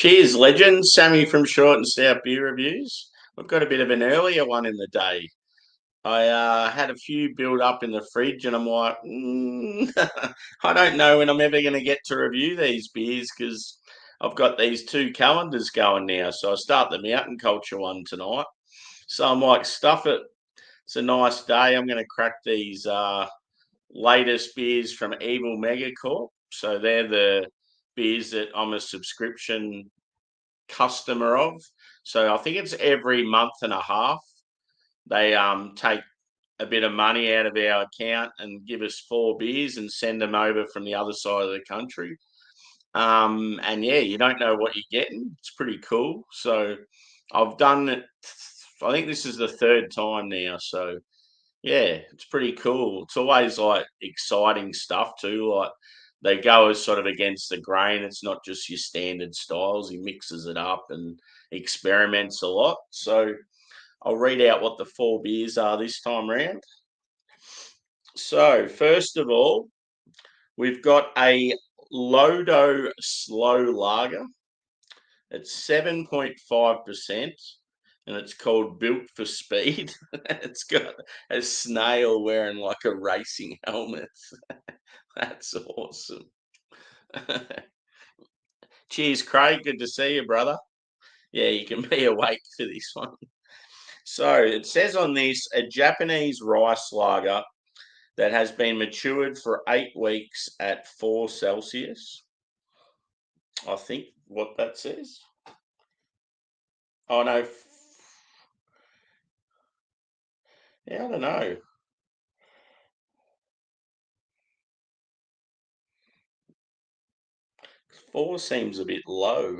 Cheers, legends. Sammy from Short and Stout Beer Reviews. We've got a bit of an earlier one in the day. I had a few build up in the fridge, and I'm like, I don't know when I'm ever going to get to review these beers because I've got these two calendars going now. So I start the Mountain Culture one tonight. So I'm like, stuff it. It's a nice day. I'm going to crack these latest beers from Evil Megacorp. So they're the beers that I'm a subscription customer of. So I think it's every month and a half they take a bit of money out of our account and give us 4 beers and send them over from the other side of the country. And yeah, you don't know what you're getting. It's pretty cool. So I've done it. I think this is the third time now. So yeah, it's pretty cool. It's always like exciting stuff too. Like they go as sort of against the grain. It's not just your standard styles. He mixes it up and experiments a lot. So I'll read out what the 4 beers are this time round. So first of all, we've got a LODO Slow Lager. It's 7.5%. And it's called Built for Speed. It's got a snail wearing like a racing helmet. That's awesome. Cheers, Craig. Good to see you, brother. Yeah, you can be awake for this one. So it says on this a Japanese rice lager that has been matured for 8 weeks at 4 Celsius. I think what that says. Oh no. Yeah, I don't know. 4 seems a bit low.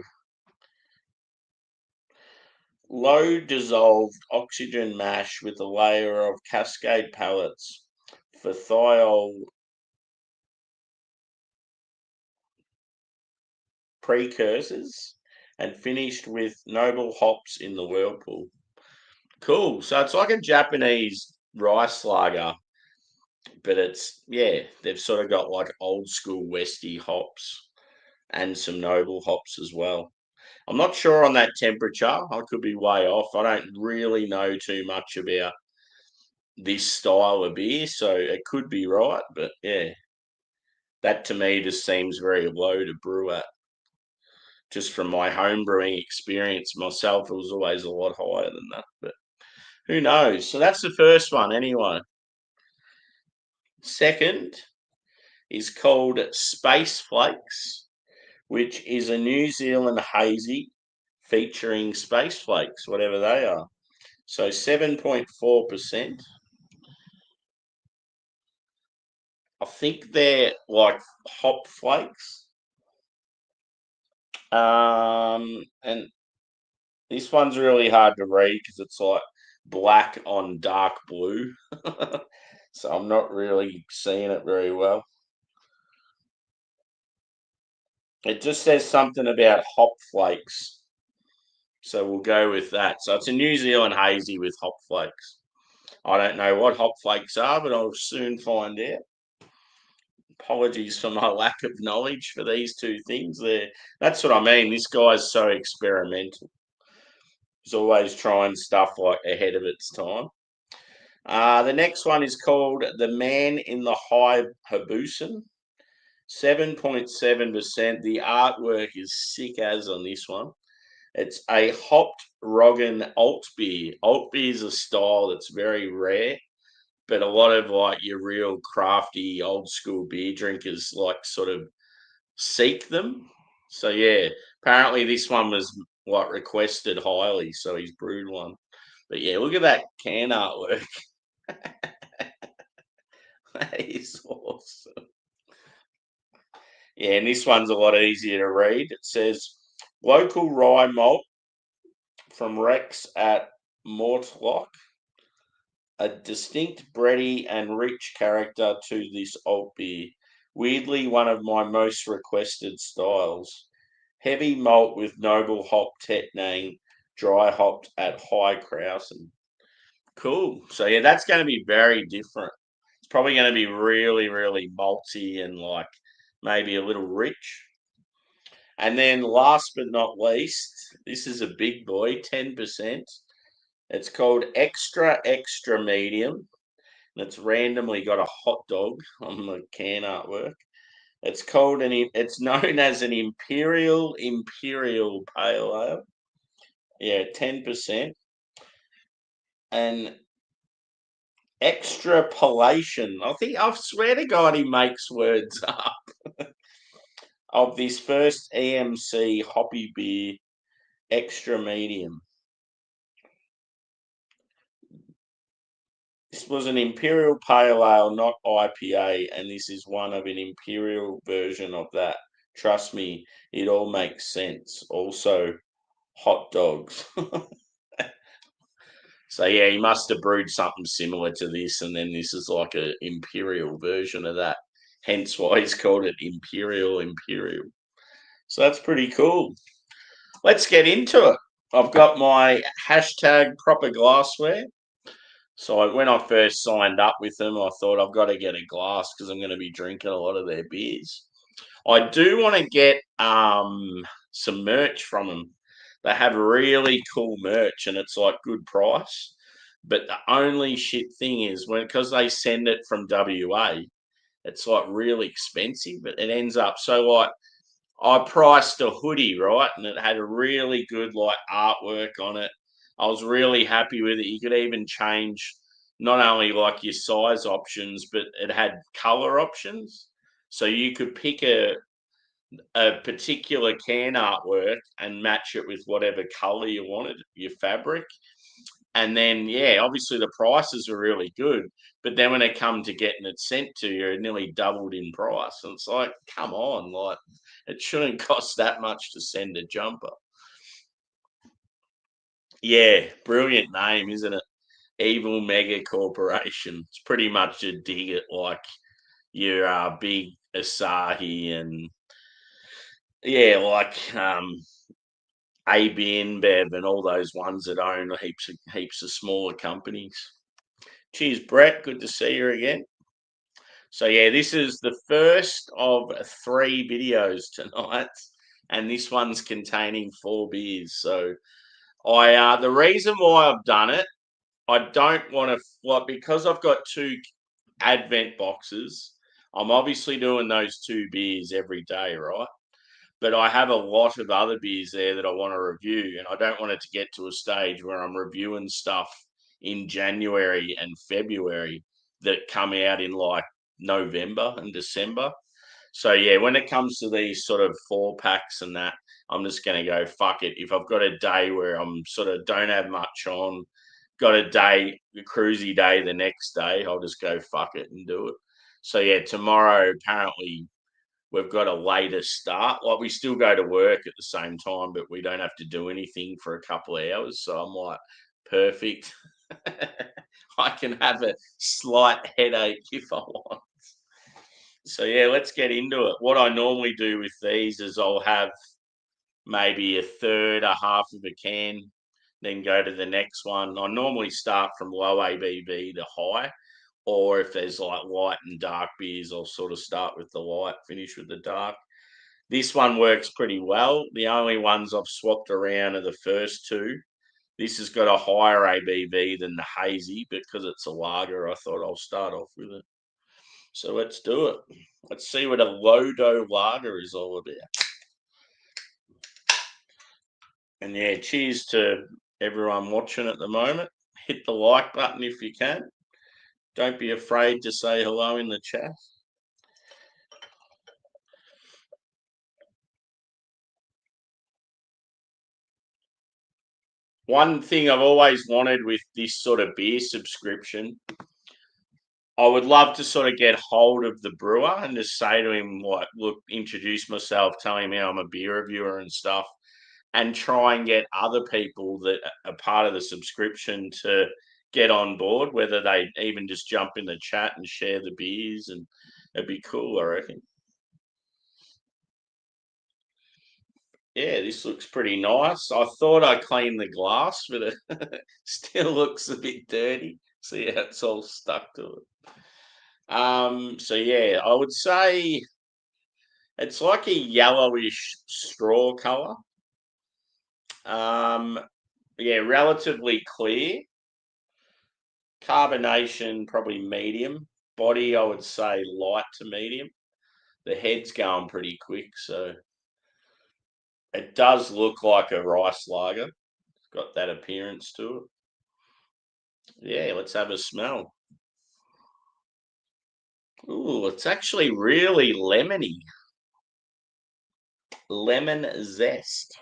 Low dissolved oxygen mash with a layer of cascade pellets for thiol precursors and finished with noble hops in the whirlpool. Cool. So it's like a Japanese rice lager, but it's, yeah, they've sort of got like old school Westy hops and some noble hops as well. I'm not sure on that temperature. I could be way off. I don't really know too much about this style of beer, so it could be right, but yeah, that to me just seems very low to brew at. Just from my home brewing experience myself, it was always a lot higher than that, but who knows? So that's the first one, anyway. Second is called Space Flakes, which is a New Zealand hazy featuring space flakes, whatever they are. So 7.4%. I think they're like hop flakes. And this one's really hard to read because it's like black on dark blue. So I'm not really seeing it very well. It just says something about hop flakes. So we'll go with that. So it's a New Zealand hazy with hop flakes. I don't know what hop flakes are, but I'll soon find out. Apologies for my lack of knowledge for these two things there. That's what I mean. This guy's so experimental. He's always trying stuff like ahead of its time. The next one is called The Man in the High Habusen. 7.7%. The artwork is sick as on this one. It's a hopped Roggen Altbier. Altbier is a style that's very rare, but a lot of like your real crafty old school beer drinkers like sort of seek them. So yeah, apparently this one was like requested highly, so he's brewed one. But yeah, look at that can artwork. That is awesome. Yeah, and this one's a lot easier to read. It says local rye malt from Rex at Mortlock, a distinct bready and rich character to this alt beer. Weirdly, one of my most requested styles. Heavy malt with noble hop tetnang, dry hopped at high Krausen. Cool. So yeah, that's going to be very different. It's probably going to be really, really malty and like maybe a little rich. And then last but not least, this is a big boy, 10%. It's called Extra Extra Medium. And it's randomly got a hot dog on the can artwork. It's known as an Imperial Pale Ale. Yeah, 10%. And extrapolation. I swear to God, he makes words up. Of this first EMC hoppy beer, extra medium. This was an Imperial Pale Ale, not IPA, and this is one of an Imperial version of that. Trust me, it all makes sense. Also, hot dogs. So yeah, he must have brewed something similar to this, and then this is like an Imperial version of that. Hence why he's called it Imperial. So that's pretty cool. Let's get into it. I've got my hashtag proper glassware. So when I first signed up with them, I thought I've got to get a glass because I'm going to be drinking a lot of their beers. I do want to get some merch from them. They have really cool merch and it's like good price. But the only shit thing is because they send it from WA, it's like really expensive. But it ends up so like I priced a hoodie, right? And it had a really good like artwork on it. I was really happy with it. You could even change not only like your size options, but it had color options. So you could pick a particular can artwork and match it with whatever color you wanted, your fabric. And then, yeah, obviously the prices were really good. But then when it come to getting it sent to you, it nearly doubled in price. And it's like, come on, like it shouldn't cost that much to send a jumper. Yeah, brilliant name, isn't it? Evil Mega Corporation. It's pretty much a dig at like your big Asahi and yeah, like AB InBev and all those ones that own heaps of smaller companies. Cheers, Brett. Good to see you again. So yeah, this is the first of 3 videos tonight, and this one's containing 4 beers. So the reason why I've done it, I don't want to like because I've got 2 Advent boxes. I'm obviously doing those 2 beers every day, right? But I have a lot of other beers there that I want to review, and I don't want it to get to a stage where I'm reviewing stuff in January and February that come out in like November and December. So yeah, when it comes to these sort of 4 packs and that, I'm just going to go fuck it. If I've got a day where I'm sort of don't have much on, got a cruisy day the next day, I'll just go fuck it and do it. So yeah, tomorrow apparently we've got a later start. Like we still go to work at the same time, but we don't have to do anything for a couple of hours. So I'm like, perfect. I can have a slight headache if I want. So yeah, let's get into it. What I normally do with these is I'll have maybe a third, a half of a can, then go to the next one. I normally start from low ABV to high, or if there's like light and dark beers, I'll sort of start with the light, finish with the dark. This one works pretty well. The only ones I've swapped around are the first 2. This has got a higher ABV than the Hazy, but because it's a lager, I thought I'll start off with it. So let's do it. Let's see what a LODO lager is all about. And yeah, cheers to everyone watching at the moment. Hit the like button if you can. Don't be afraid to say hello in the chat. One thing I've always wanted with this sort of beer subscription, I would love to sort of get hold of the brewer and just say to him, like, look, introduce myself, tell him how I'm a beer reviewer and stuff, and try and get other people that are part of the subscription to get on board, whether they even just jump in the chat and share the beers, and it'd be cool, I reckon. Yeah, this looks pretty nice. I thought I cleaned the glass, but it still looks a bit dirty. See how it's all stuck to it. So yeah, I would say It's like a yellowish straw colour. Yeah, relatively clear. Carbonation probably medium. Body, I would say light to medium. The head's going pretty quick, so it does look like a rice lager. It's got that appearance to it. Yeah, let's have a smell. Ooh, it's actually really lemony. Lemon zest.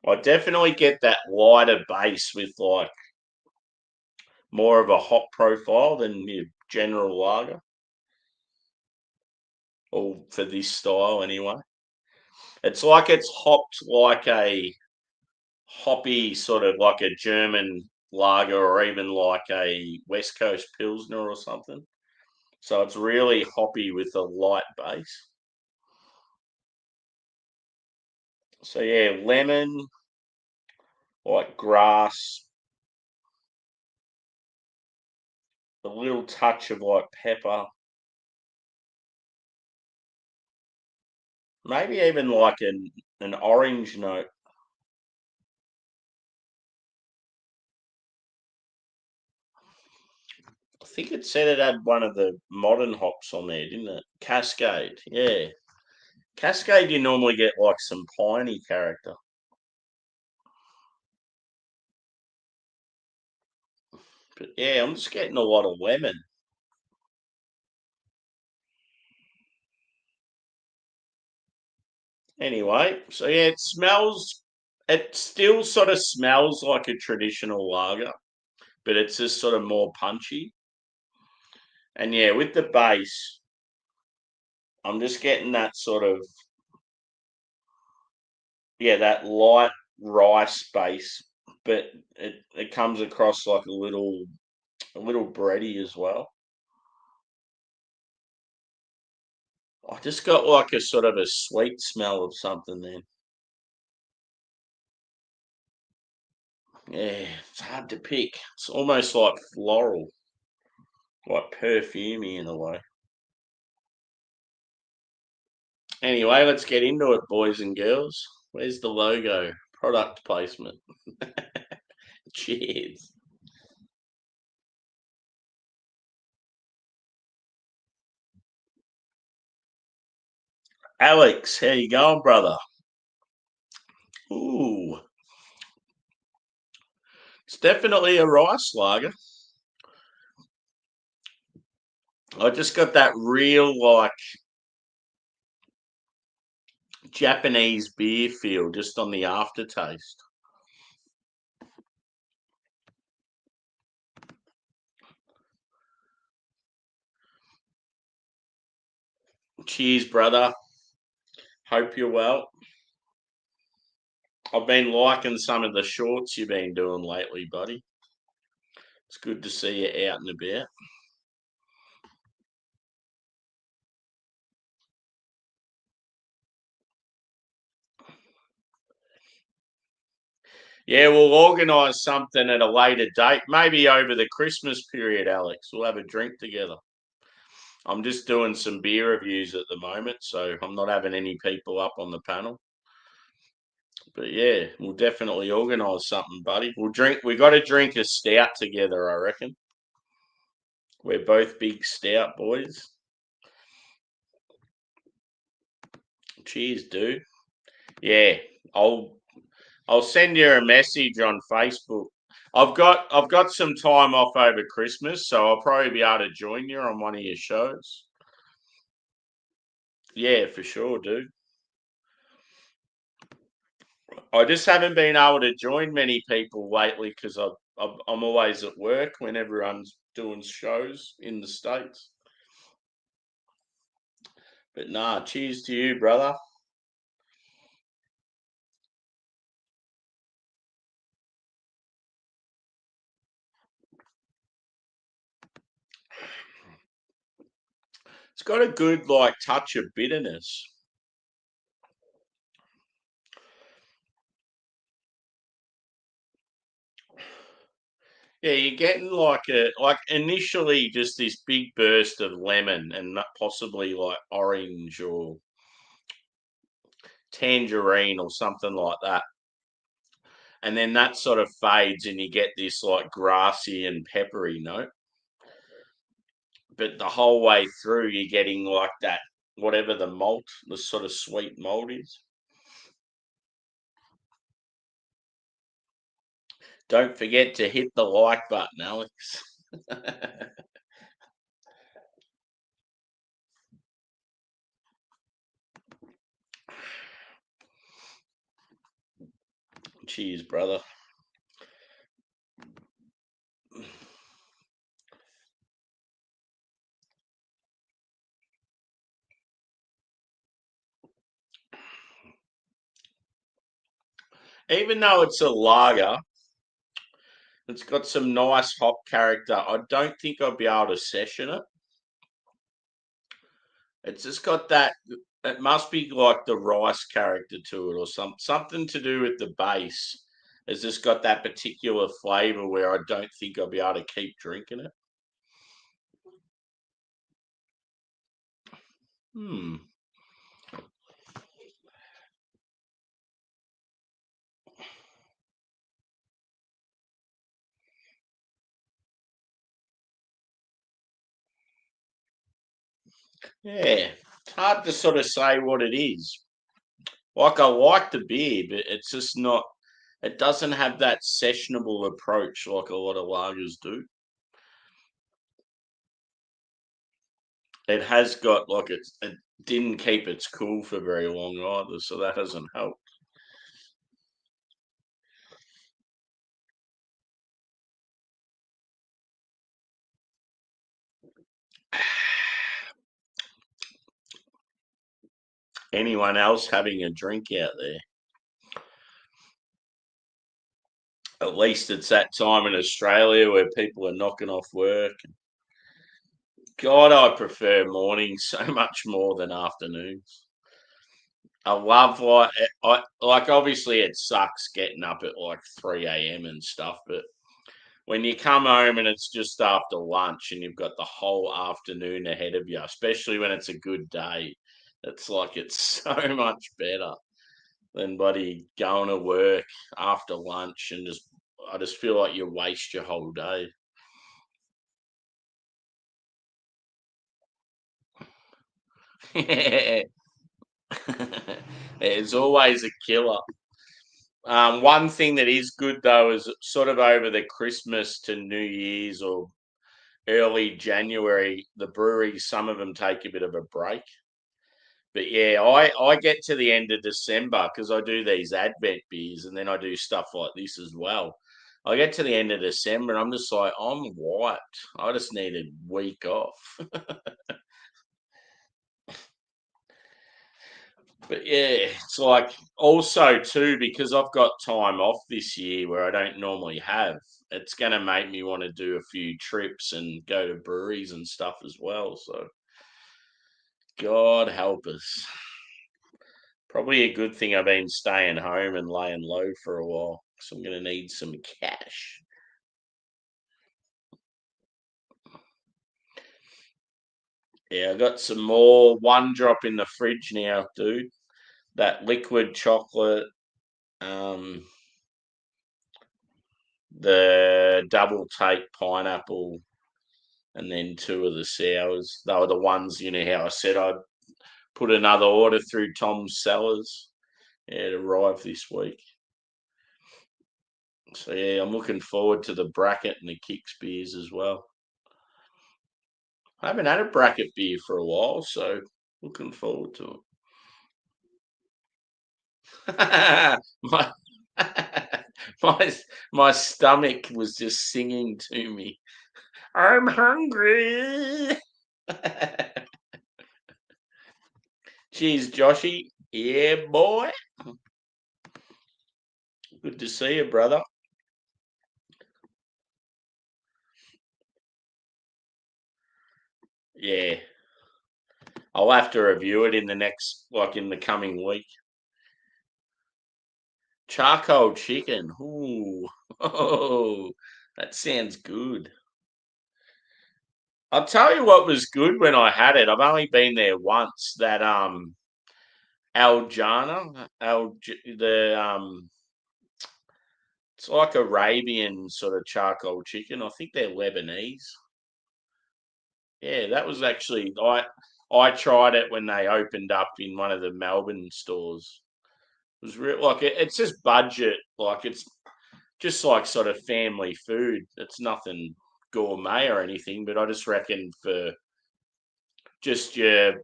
I definitely get that lighter base with like more of a hop profile than your general lager, or for this style anyway. It's like it's hopped like a hoppy sort of like a German lager or even like a West Coast Pilsner or something. So it's really hoppy with a light base. So yeah, lemon, like grass, a little touch of like pepper, maybe even like an orange note. I think it said it had one of the modern hops on there, didn't it? Cascade, yeah. Cascade, you normally get like some piney character. But yeah, I'm just getting a lot of lemon. Anyway, so yeah, it still sort of smells like a traditional lager, but it's just sort of more punchy. And yeah, with the base, I'm just getting that sort of, yeah, that light rice base, but it comes across like a little bready as well. I just got like a sort of a sweet smell of something then. Yeah, it's hard to pick. It's almost like floral, like perfumey in a way. Anyway, let's get into it, boys and girls. Where's the logo? Product placement. Cheers. Alex, how you going, brother? Ooh, it's definitely a rice lager. I just got that real like Japanese beer feel just on the aftertaste. Cheers, brother. Hope you're well. I've been liking some of the shorts you've been doing lately, buddy. It's good to see you out and about. Yeah, we'll organise something at a later date, maybe over the Christmas period, Alex. We'll have a drink together. I'm just doing some beer reviews at the moment, so I'm not having any people up on the panel. But yeah, we'll definitely organise something, buddy. We'll drink. We got to drink a stout together, I reckon. We're both big stout boys. Cheers, dude. Yeah, I'll I'll send you a message on Facebook. I've got some time off over Christmas, so I'll probably be able to join you on one of your shows. Yeah, for sure, dude. I just haven't been able to join many people lately because I'm always at work when everyone's doing shows in the States. But nah, cheers to you, brother. It's got a good like touch of bitterness. Yeah, you're getting like initially just this big burst of lemon and possibly like orange or tangerine or something like that. And then that sort of fades and you get this like grassy and peppery note. But the whole way through you're getting like that whatever the malt, the sort of sweet malt is. Don't forget to hit the like button, Alex. Cheers, brother. Even though it's a lager, it's got some nice hop character. I don't think I'll be able to session it. It's just got that. It must be like the rice character to it, or something to do with the base. It's just got that particular flavour where I don't think I'll be able to keep drinking it. Hmm. Yeah. It's hard to sort of say what it is. Like I like the beer, but it's just not. It doesn't have that sessionable approach like a lot of lagers do. It has got like it didn't keep its cool for very long either, so that hasn't helped. Anyone else having a drink out there? At least it's that time in Australia where people are knocking off work. God, I prefer mornings so much more than afternoons. I love like obviously it sucks getting up at like 3 a.m. and stuff, but when you come home and it's just after lunch and you've got the whole afternoon ahead of you, especially when it's a good day, it's like it's so much better than buddy going to work after lunch and just I just feel like you waste your whole day. It's always a killer. One thing that is good though is sort of over the Christmas to New Year's or early January, the breweries, some of them take a bit of a break. But yeah, I get to the end of December because I do these Advent beers and then I do stuff like this as well. I get to the end of December and I'm just like, I'm wiped. I just need a week off. But yeah, it's like also too because I've got time off this year where I don't normally have. It's going to make me want to do a few trips and go to breweries and stuff as well. So God help us. Probably a good thing I've been staying home and laying low for a while. So I'm going to need some cash. Yeah, I got some more one drop in the fridge now, dude. That liquid chocolate, um, the double take pineapple, and then two of the sours. They were the ones, you know, how I said I'd put another order through Tom's Cellars. Yeah, it arrived this week. So yeah, I'm looking forward to the bracket and the kicks beers as well. I haven't had a bracket beer for a while, so looking forward to it. my, my my stomach was just singing to me. I'm hungry. Cheers, Joshy. Yeah, boy. Good to see you, brother. Yeah, I'll have to review it in the next, like in the coming week. Charcoal chicken. Ooh, oh, That sounds good. I'll tell you what was good when I had it. I've only been there once. That Aljana, it's like Arabian sort of charcoal chicken. I think they're Lebanese. Yeah, that was actually I tried it when they opened up in one of the Melbourne stores. It was like it's just budget, like it's just like sort of family food. It's nothing gourmet or anything, but I just reckon for just your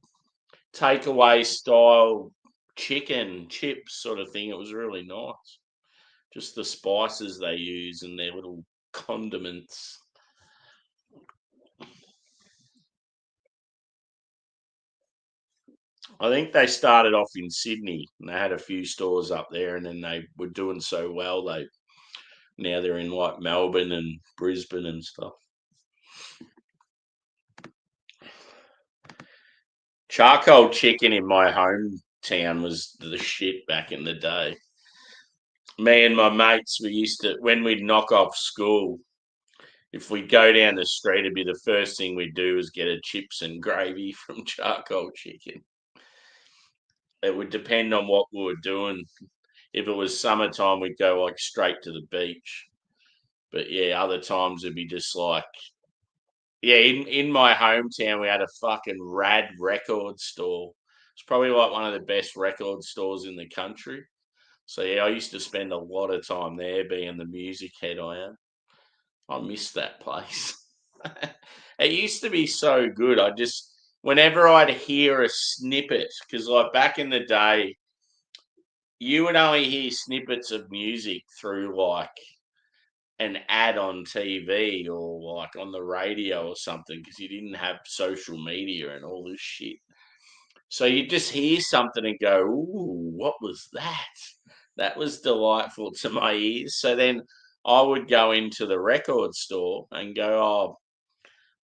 takeaway style chicken chips sort of thing, it was really nice. Just the spices they use and their little condiments. I think they started off in Sydney and they had a few stores up there, and then they were doing so well they now they're in like Melbourne and Brisbane and stuff. Charcoal chicken in my hometown was the shit back in the day. Me and my mates, we used to, when we'd knock off school, if we'd go down the street, it'd be the first thing we'd do is get a chips and gravy from charcoal chicken. It would depend on what we were doing. If it was summertime, we'd go like straight to the beach. But yeah, other times it'd be just like, yeah, in my hometown, we had a fucking rad record store. It's probably like one of the best record stores in the country. So yeah, I used to spend a lot of time there being the music head I am. I miss that place. It used to be so good. I just whenever I'd hear a snippet, because like back in the day, you would only hear snippets of music through like an ad on TV or like on the radio or something because you didn't have social media and all this shit. So you just hear something and go, "Ooh, what was that?" That was delightful to my ears. So then I would go into the record store and go, "Oh,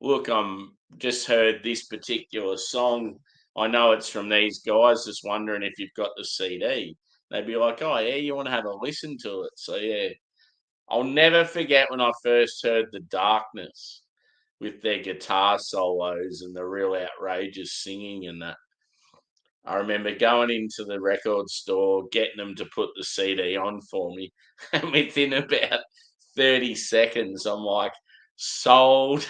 look, I'm just heard this particular song. I know it's from these guys. Just wondering if you've got the CD." They'd be like, "Oh yeah, you want to have a listen to it?" So yeah, I'll never forget when I first heard The Darkness with their guitar solos and the real outrageous singing and that. I remember going into the record store, getting them to put the CD on for me, and within about 30 seconds, I'm like, sold.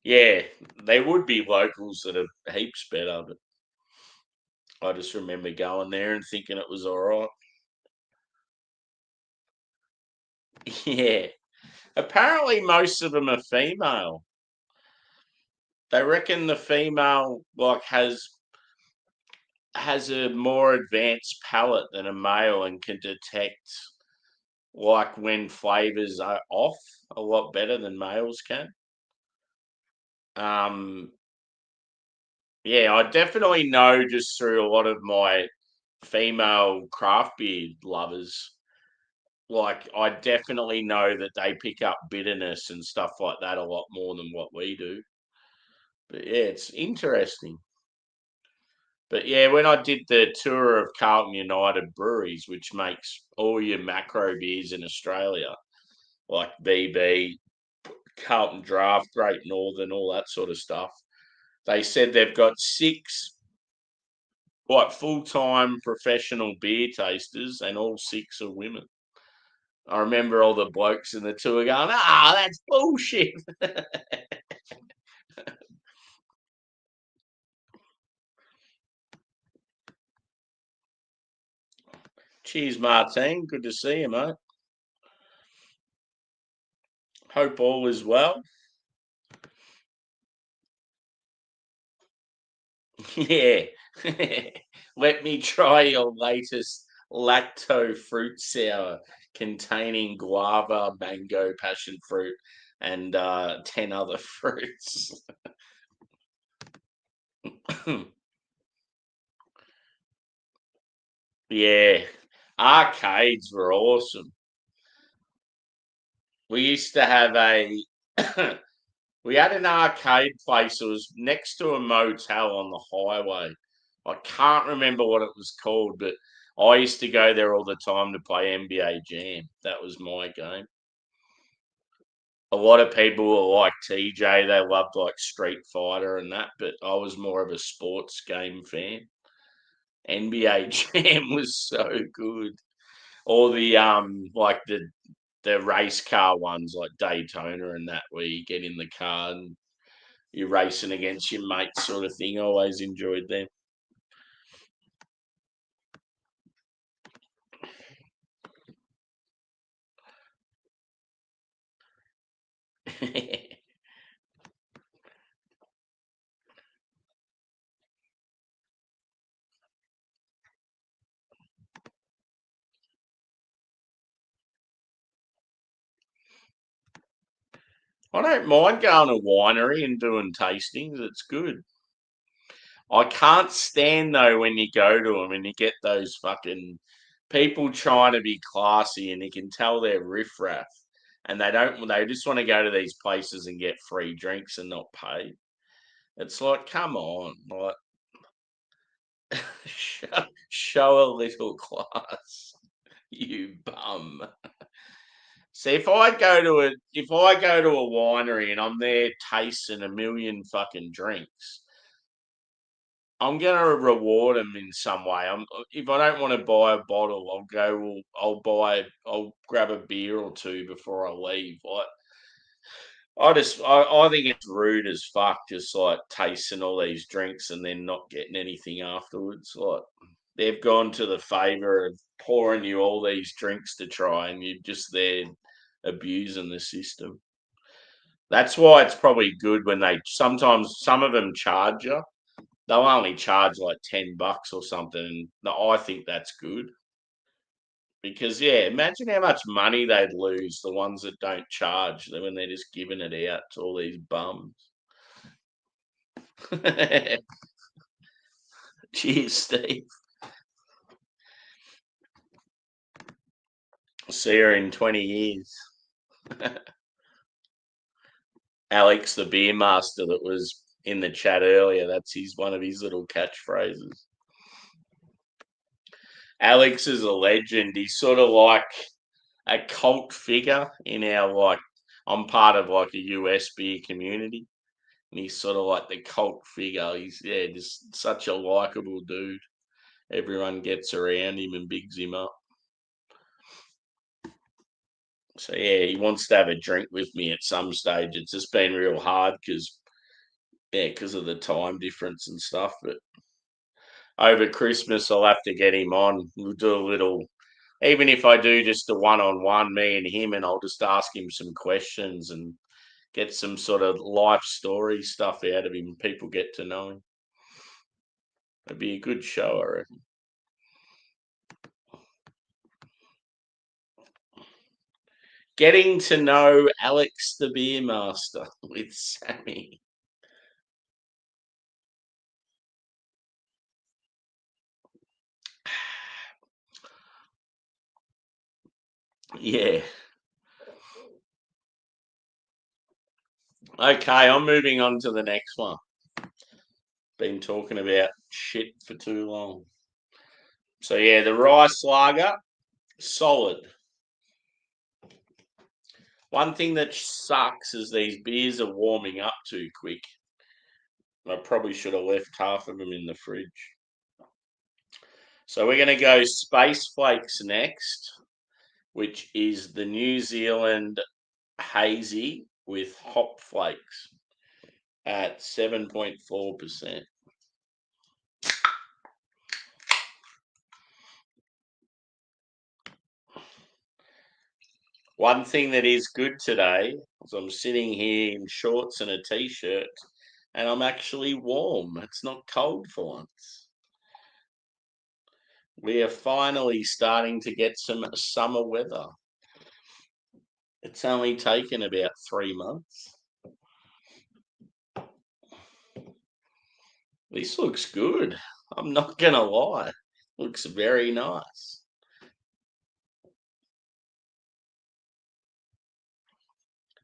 Yeah, they would be locals that are heaps better, but I just remember going there and thinking it was all right. Yeah. Apparently, most of them are female. They reckon the female like has a more advanced palate than a male and can detect like when flavors are off a lot better than males can. Um, yeah, I definitely know just through a lot of my female craft beer lovers. Like, I definitely know that they pick up bitterness and stuff like that a lot more than what we do. But yeah, it's interesting. But yeah, when I did the tour of Carlton United breweries, which makes all your macro beers in Australia, like BB, Carlton Draft, Great Northern, all that sort of stuff, they said they've got six like full-time professional beer tasters, and all six are women. I remember all the blokes in the tour going, "Ah, that's bullshit." Cheers, Martine. Good to see you, mate. Hope all is well. Yeah. Let me try your latest lacto fruit sour containing guava, mango, passion fruit, and 10 other fruits. Yeah. Arcades were awesome. We used to have a we had an arcade place. It was next to a motel on the highway. I can't remember what it was called, but I used to go there all the time to play NBA Jam. That was my game. A lot of people were like TJ, they loved like Street Fighter and that, but I was more of a sports game fan. NBA Jam was so good. Or the like the race car ones like Daytona and that, where you get in the car and you're racing against your mates, sort of thing. I always enjoyed them. I don't mind going to a winery and doing tastings. It's good. I can't stand though when you go to them and you get those fucking people trying to be classy and you can tell they're riffraff and they don't. They just want to go to these places and get free drinks and not pay. It's like, come on, like show a little class, you bum. See, if I go to a winery and I'm there tasting a million fucking drinks, I'm gonna reward them in some way. If I don't want to buy a bottle, I'll grab a beer or two before I leave. Like I think it's rude as fuck, just like tasting all these drinks and then not getting anything afterwards. Like they've gone to the favour of pouring you all these drinks to try, and you're just there abusing the system. That's why it's probably good when they sometimes some of them charge you. They'll only charge like $10 or something. No, I think that's good because yeah, imagine how much money they'd lose the ones that don't charge when they're just giving it out to all these bums. Cheers, Steve. See her in 20 years. Alex, the beer master that was in the chat earlier, that's one of his little catchphrases. Alex is a legend. He's sort of like a cult figure in our like. I'm part of like a US beer community, and he's sort of like the cult figure. He's just such a likable dude. Everyone gets around him and bigs him up. So yeah, he wants to have a drink with me at some stage. It's just been real hard because of the time difference and stuff. But over Christmas, I'll have to get him on. We'll do a little, even if I do just a one-on-one, me and him, and I'll just ask him some questions and get some sort of life story stuff out of him. People get to know him. It'd be a good show, I reckon. Getting to know Alex the Beer Master with Sammy. Yeah. Okay, I'm moving on to the next one. Been talking about shit for too long. So yeah, the rice lager, solid. One thing that sucks is these beers are warming up too quick. I probably should have left half of them in the fridge. So we're going to go Space Flakes next, which is the New Zealand Hazy with hop flakes at 7.4%. One thing that is good today is I'm sitting here in shorts and a t-shirt and I'm actually warm. It's not cold for once. We are finally starting to get some summer weather. It's only taken about 3 months. This looks good. I'm not going to lie. Looks very nice.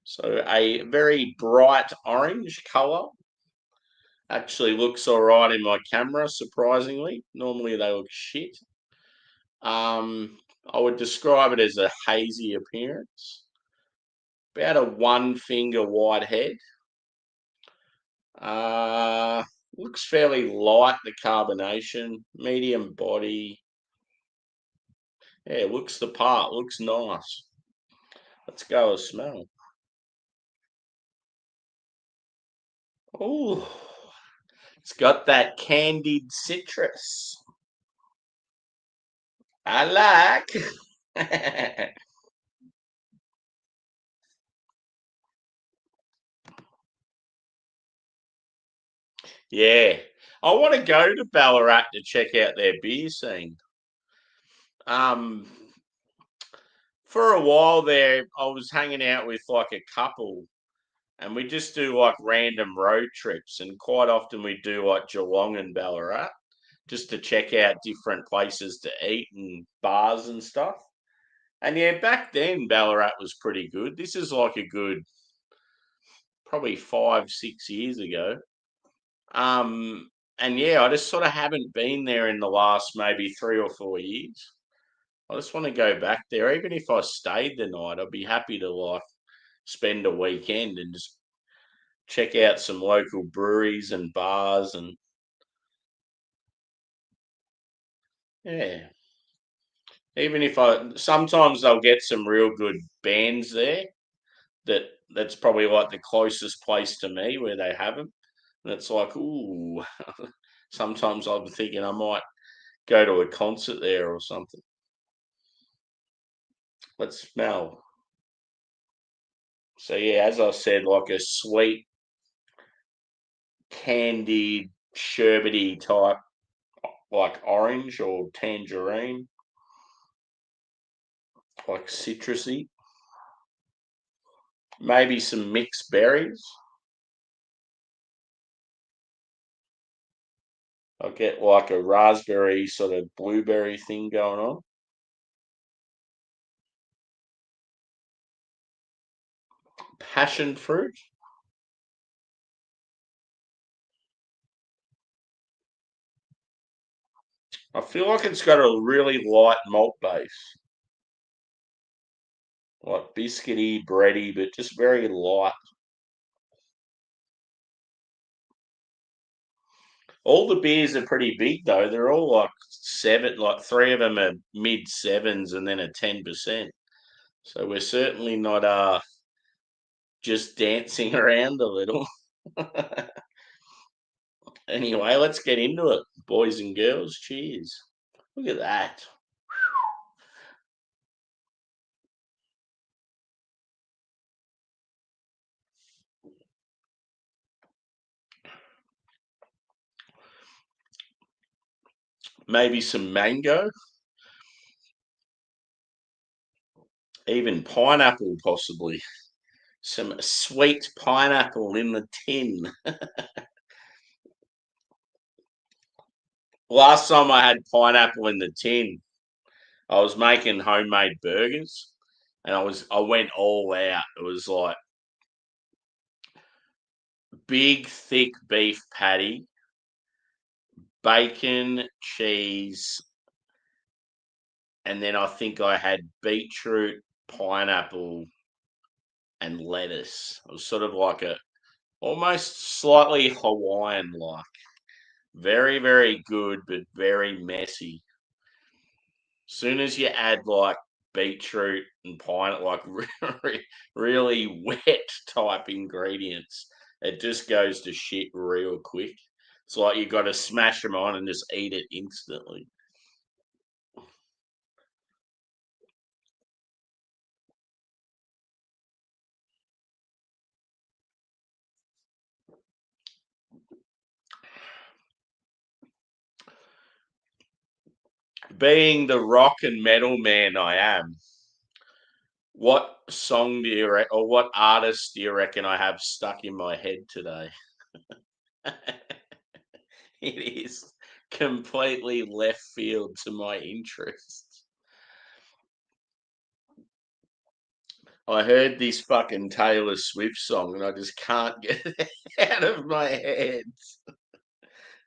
So a very bright orange colour. Actually looks all right in my camera, surprisingly. Normally they look shit. I would describe it as a hazy appearance. About a one finger wide head. Uh, Looks fairly light, the carbonation. Medium body. Yeah, looks the part. Looks nice. Let's go a smell. Oh, it's got that candied citrus. I like. Yeah. I want to go to Ballarat to check out their beer scene. Um, for a while there, I was hanging out with like a couple, and we just do like random road trips, and quite often we do like Geelong and Ballarat just to check out different places to eat and bars and stuff. And yeah, back then Ballarat was pretty good. This is like a good probably 5, 6 years ago. Um, and yeah, I just sort of haven't been there in the last maybe 3 or 4 years. I just want to go back there. Even if I stayed the night, I'd be happy to like spend a weekend and just check out some local breweries and bars and yeah. Even if I sometimes they'll get some real good bands there that that's probably like the closest place to me where they have them. And it's like, ooh, sometimes I'm thinking I might go to a concert there or something. Let's smell. So yeah, as I said, like a sweet, candied, sherbety type, like orange or tangerine, like citrusy. Maybe some mixed berries. I'll get like a raspberry sort of blueberry thing going on. Passion fruit. I feel like it's got a really light malt base, like biscuity, bready, but just very light. All the beers are pretty big though. They're all like seven, like three of them are mid sevens and then a 10%. So we're certainly not just dancing around a little. Anyway, let's get into it, boys and girls. Cheers. Look at that. Maybe some mango, even pineapple, possibly. Some sweet pineapple in the tin. Last time I had pineapple in the tin, I was making homemade burgers and I went all out. It was like big thick beef patty, bacon, cheese, and then I think I had beetroot, pineapple, and lettuce. It was sort of like a almost slightly Hawaiian like. Very, very good, but very messy. Soon as you add like beetroot and pine, like really wet type ingredients, it just goes to shit real quick. It's like you got to smash them on and just eat it instantly. Being the rock and metal man I am, what song do you or what artist do you reckon I have stuck in my head today? It is completely left field to my interests. I heard this fucking Taylor Swift song and I just can't get it out of my head.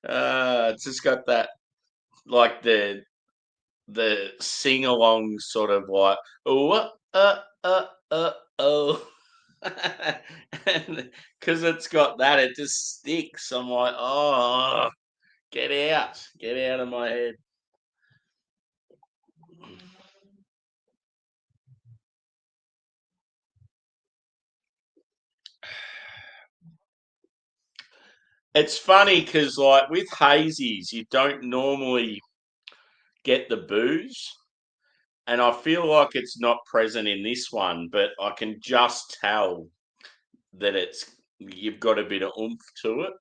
It's just got that like the sing along sort of like oh oh and because it's got that it just sticks. I'm like, oh, get out of my head. It's funny because like with hazies you don't normally get the booze, and I feel like it's not present in this one, but I can just tell that it's you've got a bit of oomph to it.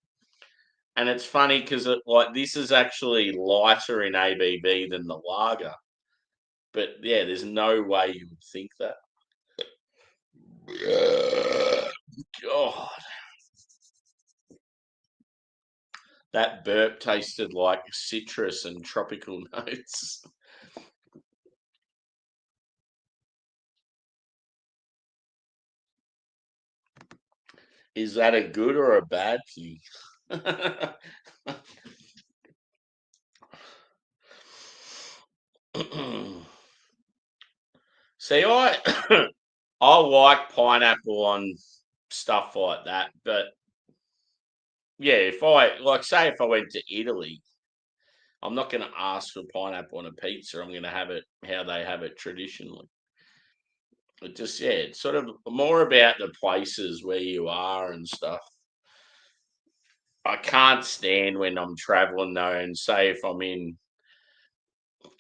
And it's funny because like this is actually lighter in ABV than the lager, but yeah, there's no way you would think that. God, that burp tasted like citrus and tropical notes. Is that a good or a bad thing? See, I I like pineapple on stuff like that, but yeah, if I like say if I went to Italy, I'm not going to ask for pineapple on a pizza. I'm going to have it how they have it traditionally. It just yeah, it's sort of more about the places where you are and stuff. I can't stand when I'm traveling though, and say if I'm in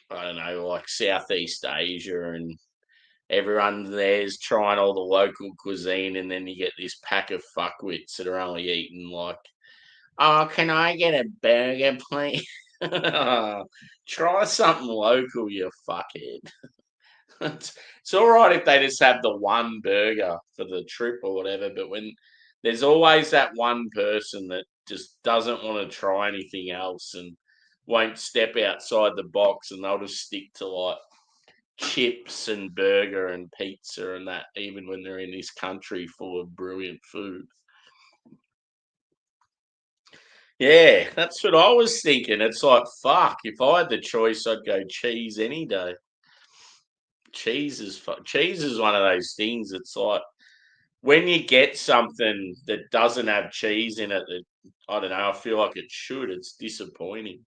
I don't know like Southeast Asia and everyone there's trying all the local cuisine, and then you get this pack of fuckwits that are only eating like, oh, can I get a burger, please? Try something local, you fuckhead. It's all right if they just have the one burger for the trip or whatever, but when there's always that one person that just doesn't want to try anything else and won't step outside the box, and they'll just stick to like chips and burger and pizza and that, even when they're in this country full of brilliant food. Yeah, that's what I was thinking. It's like, fuck, if I had the choice, I'd go cheese any day. Cheese is one of those things. It's like when you get something that doesn't have cheese in it, that I don't know, I feel like it should. It's disappointing.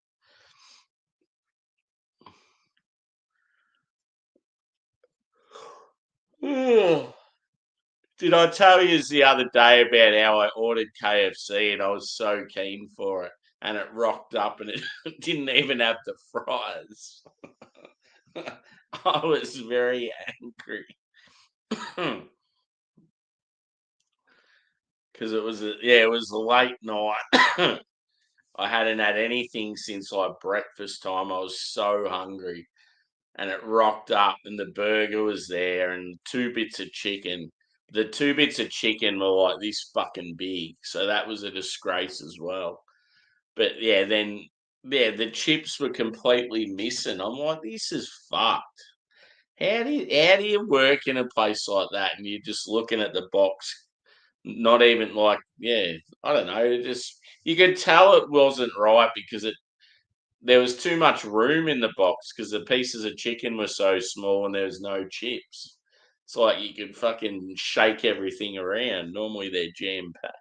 Did I tell you the other day about how I ordered KFC and I was so keen for it, and it rocked up and it didn't even have the fries? I was very angry because it was a late night. I hadn't had anything since like breakfast time. I was so hungry, and it rocked up, and the burger was there, and two bits of chicken. The two bits of chicken were like this fucking big, so that was a disgrace as well. But yeah, then yeah, the chips were completely missing. I'm like, this is fucked. How do you work in a place like that and you're just looking at the box, not even like yeah, I don't know, just you could tell it wasn't right because it there was too much room in the box because the pieces of chicken were so small and there was no chips. It's like you could fucking shake everything around. Normally they're jam packed.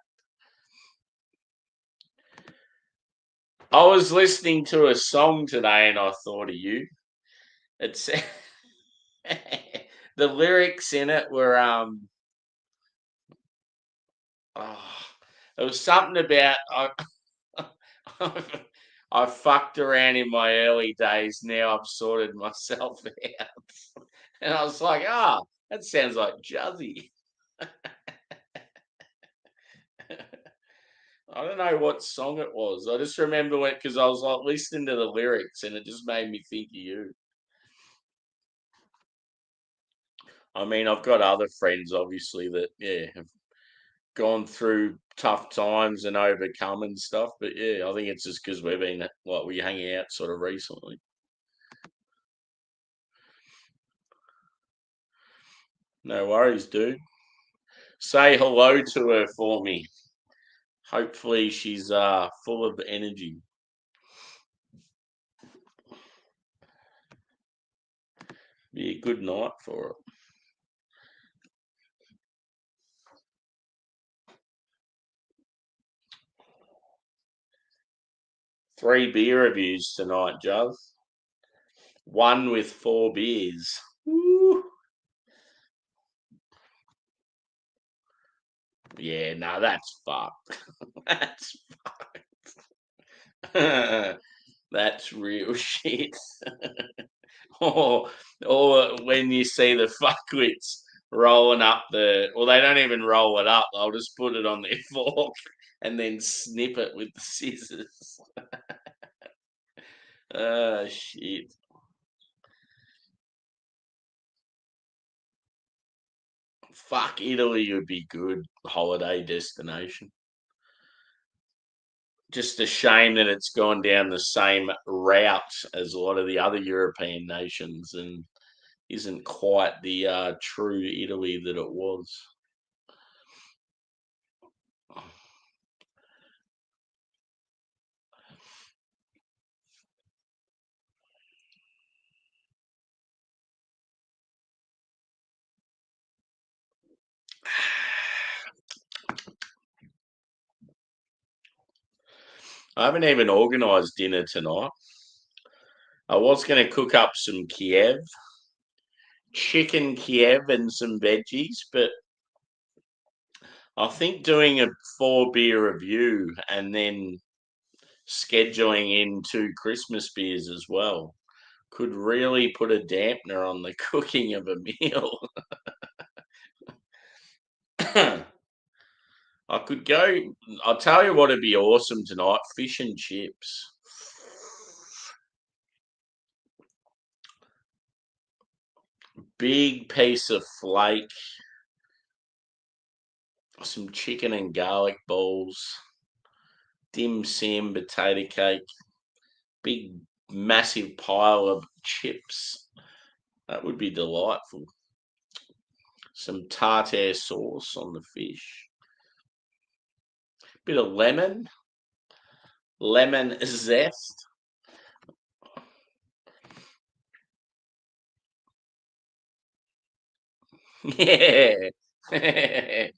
I was listening to a song today and I thought of you. It's the lyrics in it were oh, it was something about I fucked around in my early days. Now I've sorted myself out, and I was like, ah, that sounds like Juzzy. I don't know what song it was. I just remember it because I was like listening to the lyrics, and it just made me think of you. I mean, I've got other friends, obviously, that yeah have gone through tough times and overcome and stuff. But yeah, I think it's just because we've been like we hanging out sort of recently. No worries, dude. Say hello to her for me. Hopefully she's full of energy. Be a good night for it. Three beer reviews tonight, Joe. One with 4 beers. Woo. Yeah, no, that's fucked. That's fucked. That's real shit. or when you see the fuckwits rolling up well, they don't even roll it up. They'll just put it on their fork and then snip it with the scissors. Oh, shit. Fuck, Italy would be good holiday destination. Just a shame that it's gone down the same route as a lot of the other European nations and isn't quite the true Italy that it was. I haven't even organised dinner tonight. I was going to cook up some chicken Kiev, and some veggies, but I think doing a 4 beer review and then scheduling in 2 Christmas beers as well could really put a dampener on the cooking of a meal. I could go. I'll tell you what would be awesome tonight: fish and chips. Big piece of flake, some chicken and garlic balls, dim sim potato cake, big massive pile of chips. That would be delightful. Some tartare sauce on the fish. Bit of lemon zest. Yeah. It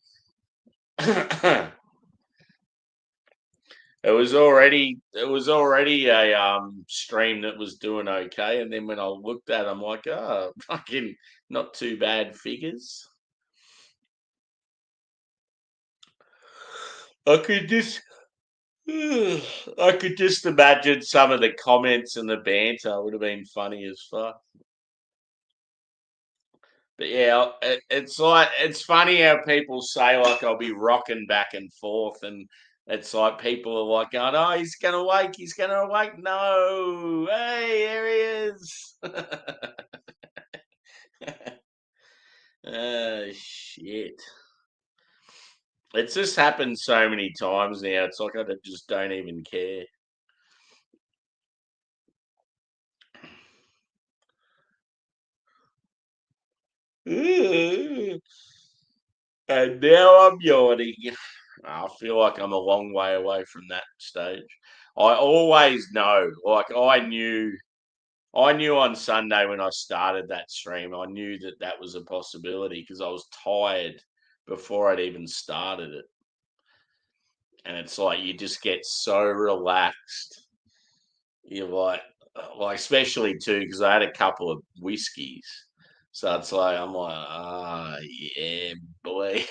was already a stream that was doing okay, and then when I looked at it, I'm like, oh, fucking not too bad figures. I could just I could just imagine some of the comments and the banter would have been funny as fuck. But yeah, it's funny how people say like I'll be rocking back and forth, and it's like people are like going, "Oh, he's gonna wake." No, hey, there he is. Oh shit! It's just happened so many times now. It's like I just don't even care. And now I'm yawning. I feel like I'm a long way away from that stage. I always know, like I knew on Sunday when I started that stream, I knew that that was a possibility because I was tired before I'd even started it. And it's like you just get so relaxed. You're like especially too because I had a couple of whiskeys, so it's like I'm like, ah, yeah, boy.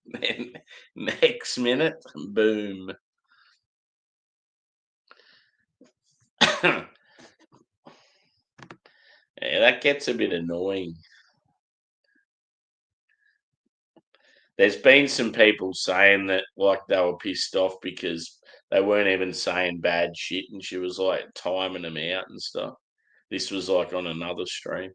Then next minute, boom. Yeah, that gets a bit annoying. There's been some people saying that like they were pissed off because they weren't even saying bad shit, and she was like timing them out and stuff. This was like on another stream.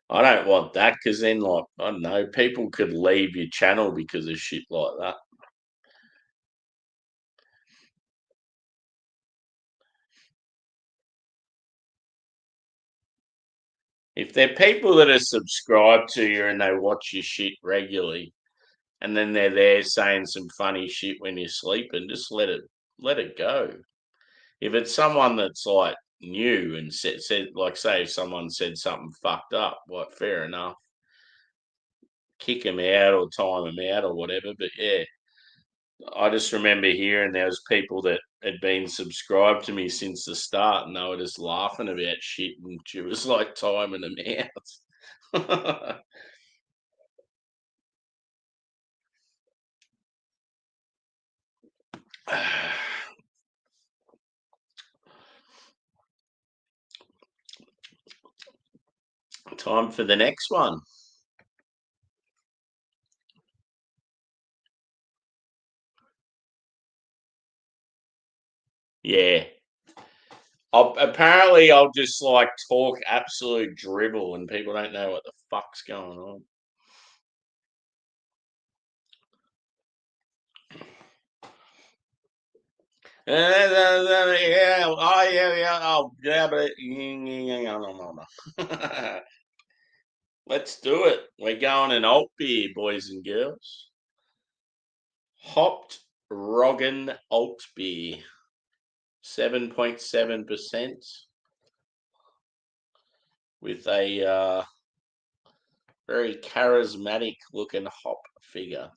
I don't want that because then, like, I don't know, people could leave your channel because of shit like that. If they're people that are subscribed to you and they watch your shit regularly, and then they're there saying some funny shit when you're sleeping, just let it go. If it's someone that's like new and said like, say if someone said something fucked up, like fair enough, kick them out or time them out or whatever. But yeah, I just remember hearing there was people that had been subscribed to me since the start, and they were just laughing about shit, and she was like timing them out. Time for the next one. Yeah. Apparently, I'll just like talk absolute dribble, and people don't know what the fuck's going on. Yeah, oh yeah, oh yeah, but let's do it. We're going an Altbier, boys and girls. Hopped Roggen Altbier, 7.7%, with a very charismatic looking hop figure.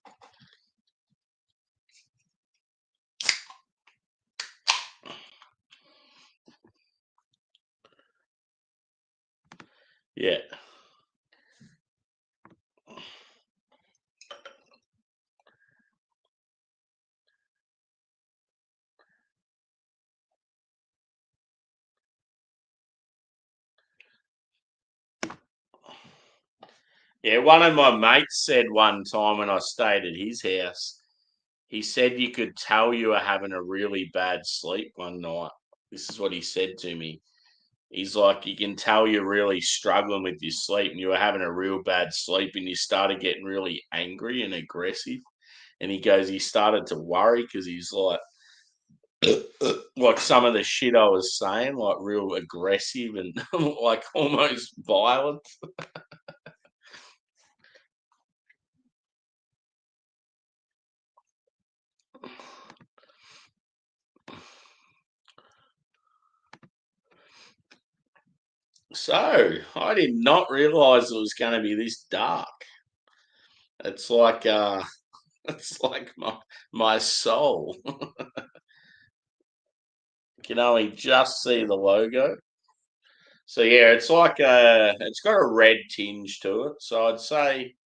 Yeah. Yeah, one of my mates said one time when I stayed at his house, he said you could tell you were having a really bad sleep one night. This is what he said to me. He's like, you can tell you're really struggling with your sleep and you were having a real bad sleep and you started getting really angry and aggressive. And he goes, he started to worry because he's like some of the shit I was saying, like real aggressive and like almost violent. So I did not realise it was going to be this dark. It's like it's like my soul. Can only just see the logo. So yeah, it's like it's got a red tinge to it. So I'd say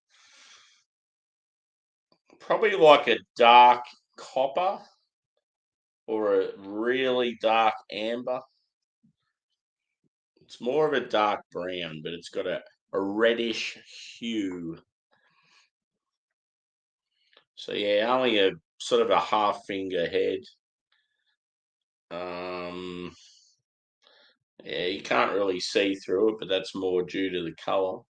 probably like a dark copper or a really dark amber. It's more of a dark brown, but it's got a reddish hue. So yeah, only a sort of a half finger head. Um, yeah, you can't really see through it, but that's more due to the colour.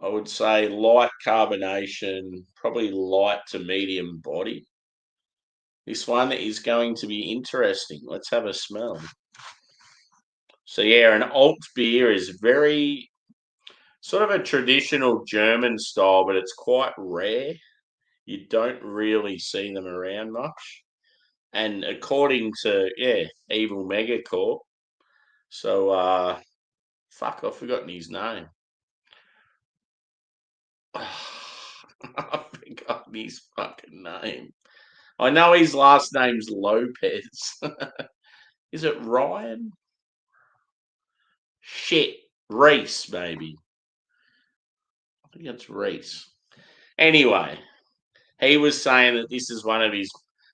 I would say light carbonation, probably light to medium body. This one is going to be interesting. Let's have a smell. So yeah, an alt beer is very sort of a traditional German style, but it's quite rare. You don't really see them around much. And according to Evil Megacorp, so fuck, I've forgotten his name. I've forgotten his fucking name. I know his last name's Lopez. Is it Ryan? Shit. Reese, maybe. I think it's Reese. Anyway, he was saying that this is one of his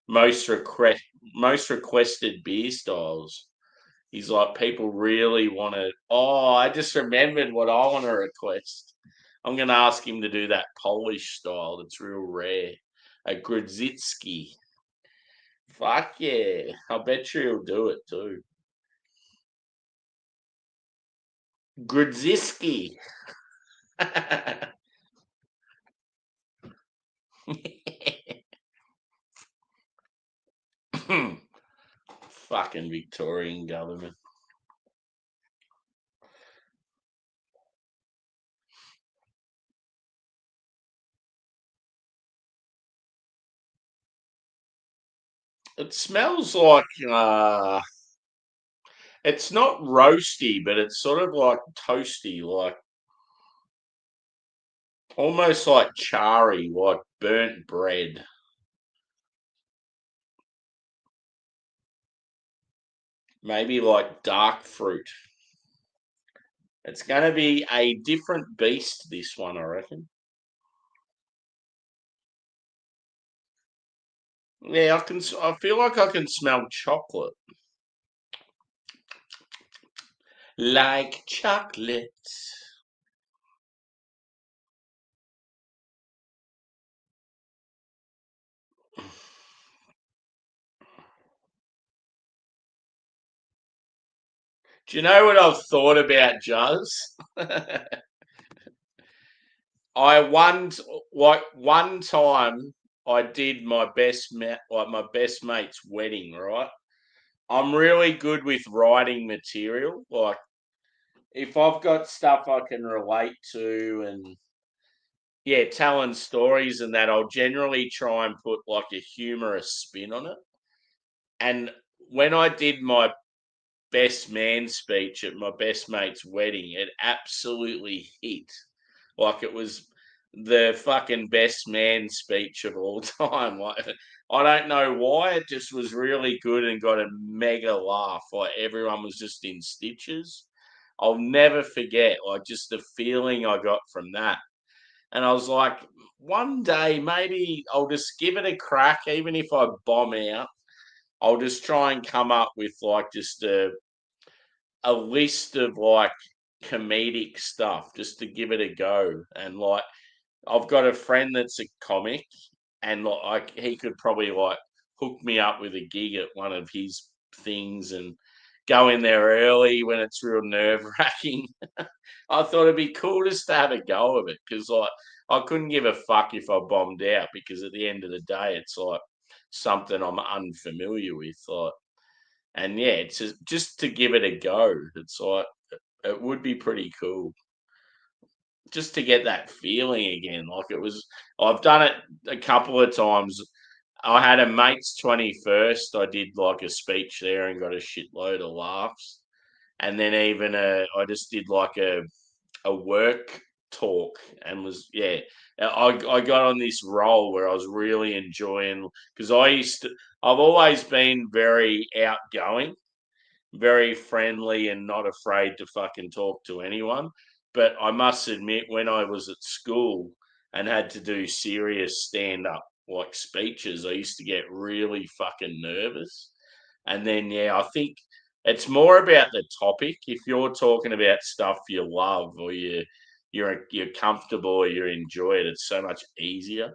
most requested beer styles. He's like, people really want to. Oh, I just remembered what I want to request. I'm going to ask him to do that Polish style that's real rare. A Grudzicki. Fuck yeah. I bet you he'll do it too. Grudziski. Fucking Victorian government. It smells like it's not roasty, but it's sort of like toasty, like almost like charry, like burnt bread. Maybe like dark fruit. It's going to be a different beast, this one, I reckon. Yeah, I feel like I can smell chocolate. Like chocolate. Do you know what I've thought about, Juz? I one time I did my best mate's wedding, right? I'm really good with writing material. Like if I've got stuff I can relate to and yeah, telling stories and that, I'll generally try and put like a humorous spin on it. And when I did my best man speech at my best mate's wedding, it absolutely hit. Like it was the fucking best man speech of all time. Like I don't know why it just was really good and got a mega laugh. Like everyone was just in stitches. I'll never forget like just the feeling I got from that. And I was like, one day maybe I'll just give it a crack, even if I bomb out. I'll just try and come up with like just a list of like comedic stuff just to give it a go. And like I've got a friend that's a comic, and like he could probably like hook me up with a gig at one of his things and go in there early when it's real nerve wracking. I thought it'd be cool just to have a go of it because like I couldn't give a fuck if I bombed out because at the end of the day it's like something I'm unfamiliar with. Like, and yeah, it's just to give it a go. It's like it would be pretty cool just to get that feeling again. Like it was, I've done it a couple of times. I had a mate's 21st. I did like a speech there and got a shitload of laughs. And then even I just did like a work talk and was yeah. I got on this role where I was really enjoying because I've always been very outgoing, very friendly and not afraid to fucking talk to anyone. But I must admit, when I was at school and had to do serious stand up like speeches, I used to get really fucking nervous. And then, yeah, I think it's more about the topic. If you're talking about stuff you love or you're comfortable or you enjoy it, it's so much easier.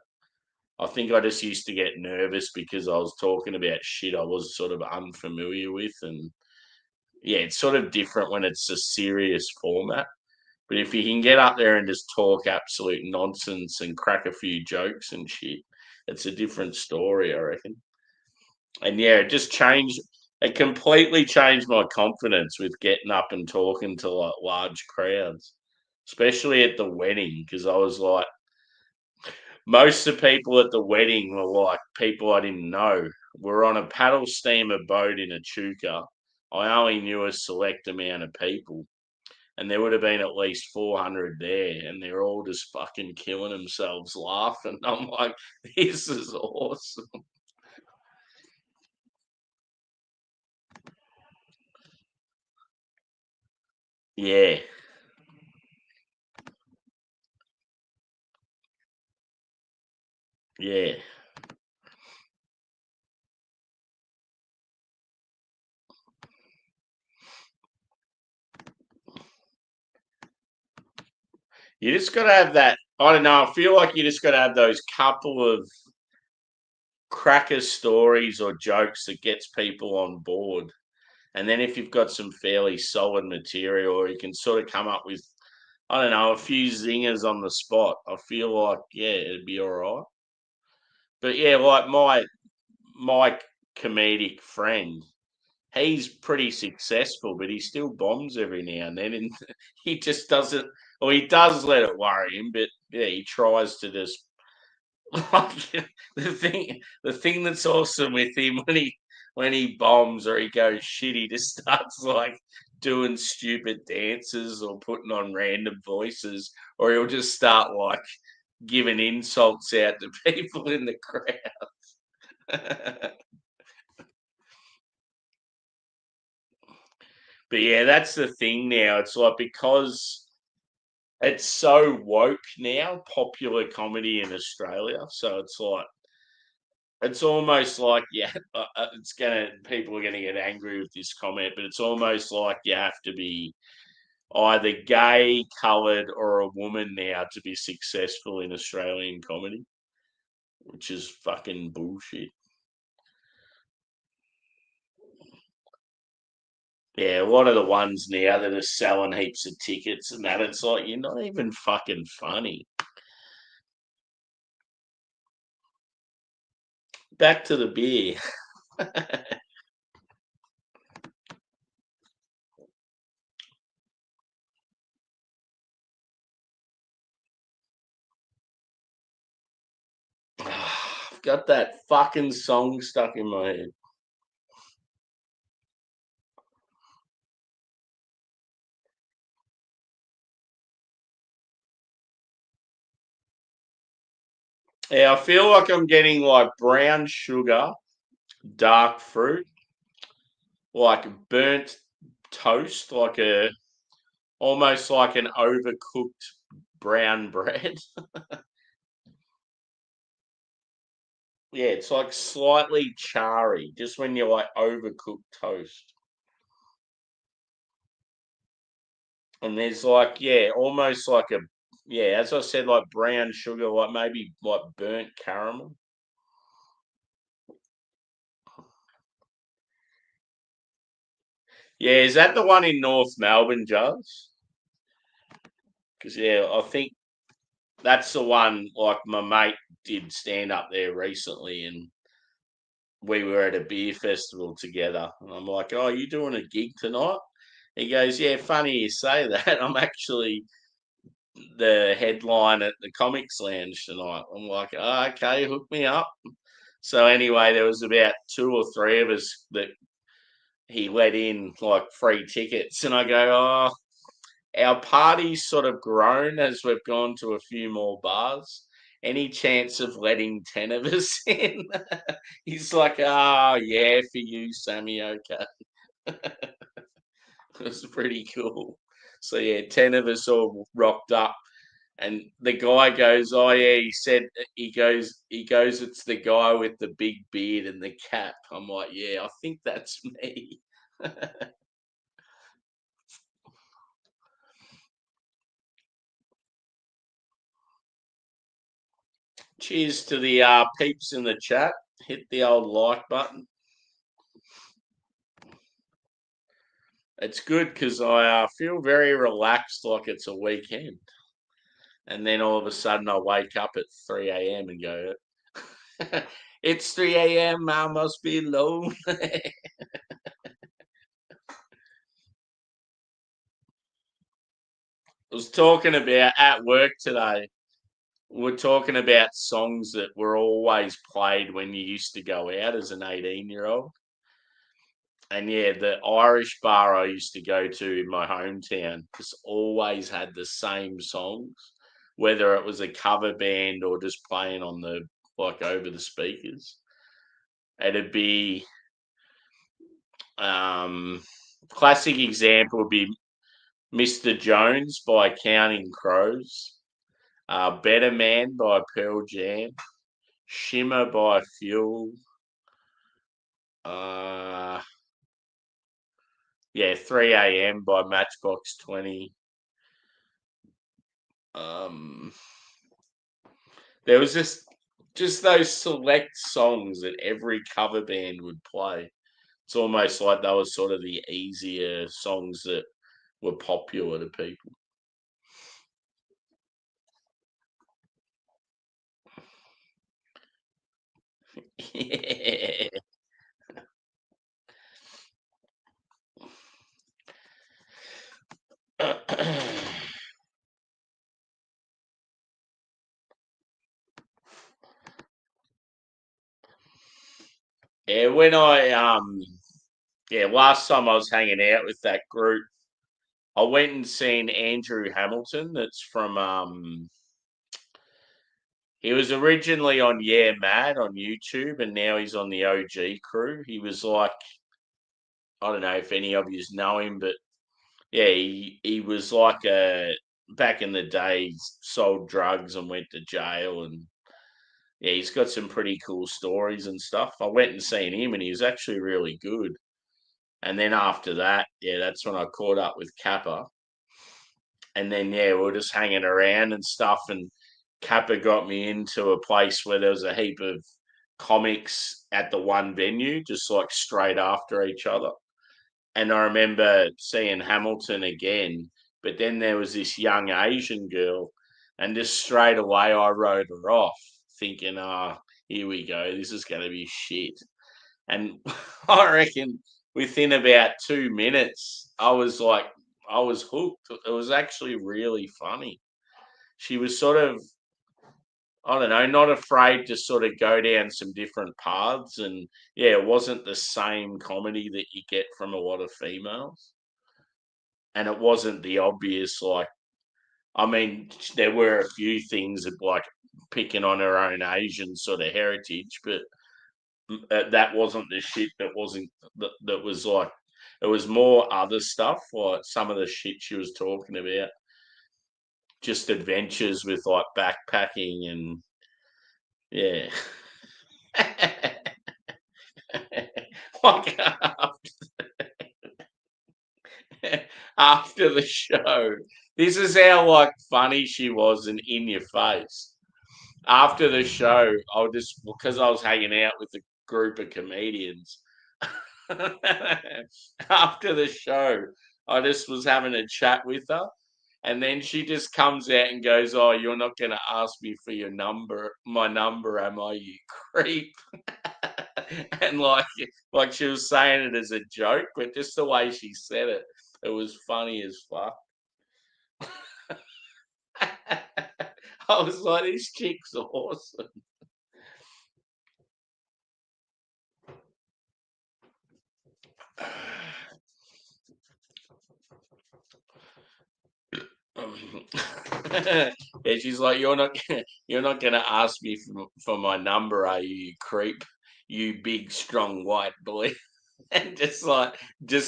I think I just used to get nervous because I was talking about shit I was sort of unfamiliar with and yeah, it's sort of different when it's a serious format. But if you can get up there and just talk absolute nonsense and crack a few jokes and shit, it's a different story, I reckon. And yeah, it completely changed my confidence with getting up and talking to like large crowds, especially at the wedding, because I was like, most of the people at the wedding were like people I didn't know. We're on a paddle steamer boat in Echuca. I only knew a select amount of people, and there would have been at least 400 there, and they're all just fucking killing themselves laughing. I'm like, this is awesome. Yeah, yeah. You just got to have that. I don't know. I feel like you just got to have those couple of cracker stories or jokes that gets people on board. And then if you've got some fairly solid material, or you can sort of come up with, I don't know, a few zingers on the spot, I feel like, yeah, it'd be all right. But yeah, like my comedic friend, he's pretty successful, but he still bombs every now and then, and he just doesn't, or he does let it worry him, but yeah, he tries to just the thing that's awesome with him when he bombs or he goes shit, he just starts like doing stupid dances or putting on random voices, or he'll just start like giving insults out to people in the crowd. But yeah, that's the thing now. It's like because it's so woke now, popular comedy in Australia. So it's like it's almost like yeah, it's gonna people are gonna get angry with this comment, but it's almost like you have to be either gay, coloured, or a woman now to be successful in Australian comedy, which is fucking bullshit. Yeah, a lot of the ones now that are selling heaps of tickets and that, it's like you're not even fucking funny. Back to the beer. I've got that fucking song stuck in my head. Yeah, I feel like I'm getting like brown sugar, dark fruit, like burnt toast, like a almost like an overcooked brown bread. Yeah, it's like slightly charry, just when you like overcooked toast. And there's like, yeah, almost like a yeah, as I said, like brown sugar, like maybe like burnt caramel. Yeah, is that the one in North Melbourne, Juz? Because yeah, I think that's the one. Like my mate did stand up there recently, and we were at a beer festival together. And I'm like, "Oh, you doing a gig tonight?" He goes, "Yeah, funny you say that. I'm actually the headline at the Comics Lounge tonight." I'm like, oh, "Okay, hook me up." So anyway, there was about two or three of us that he let in like free tickets, and I go, "Oh, our party's sort of grown as we've gone to a few more bars. Any chance of letting 10 of us in?" He's like, "Oh, yeah, for you, Sammy, okay." It was pretty cool. So, yeah, 10 of us all rocked up. And the guy goes, "Oh, yeah," he said, he goes, "It's the guy with the big beard and the cap." I'm like, "Yeah, I think that's me." Cheers to the peeps in the chat. Hit the old like button. It's good because I feel very relaxed, like it's a weekend, and then all of a sudden I wake up at 3 a.m. and go, "It's 3 a.m. I must be alone." I was talking about at work today. We're talking about songs that were always played when you used to go out as an 18-year-old. And yeah, the Irish bar I used to go to in my hometown just always had the same songs, whether it was a cover band or just playing on the like over the speakers. It'd be classic example would be Mr. Jones by Counting Crows, Better Man by Pearl Jam, Shimmer by Fuel, uh, yeah, 3 a.m. by Matchbox 20. Um, there was just those select songs that every cover band would play. It's almost like they were sort of the easier songs that were popular to people. Yeah. Yeah, when last time I was hanging out with that group, I went and seen Andrew Hamilton. That's from he was originally on Yeah Mad on YouTube, and now he's on the OG crew. He was like, I don't know if any of you know him, but yeah, he was like a back in the day, sold drugs and went to jail, and yeah, he's got some pretty cool stories and stuff. I went and seen him, and he was actually really good. And then after that, yeah, that's when I caught up with Kappa. And then yeah, we were just hanging around and stuff. And Kappa got me into a place where there was a heap of comics at the one venue, just like straight after each other. And I remember seeing Hamilton again, but then there was this young Asian girl, and just straight away I wrote her off, thinking, here we go, this is going to be shit. And I reckon within about 2 minutes, I was hooked. It was actually really funny. She was sort of, I don't know, not afraid to sort of go down some different paths. And yeah, it wasn't the same comedy that you get from a lot of females. And it wasn't the obvious, like, I mean, there were a few things that, like, picking on her own Asian sort of heritage, but that wasn't the shit that was like it was more other stuff like some of the shit she was talking about, just adventures with like backpacking and yeah. Like after the show, this is how like funny she was and in your face. After the show, I just because I was hanging out with a group of comedians. After the show, I just was having a chat with her, and then she just comes out and goes, "Oh, you're not going to ask me for my number, am I, you creep?" And like she was saying it as a joke, but just the way she said it, it was funny as fuck. I was like, "This chick's awesome." Yeah, she's like, you're not gonna ask me for my number, are you, you creep? You big strong white boy." And just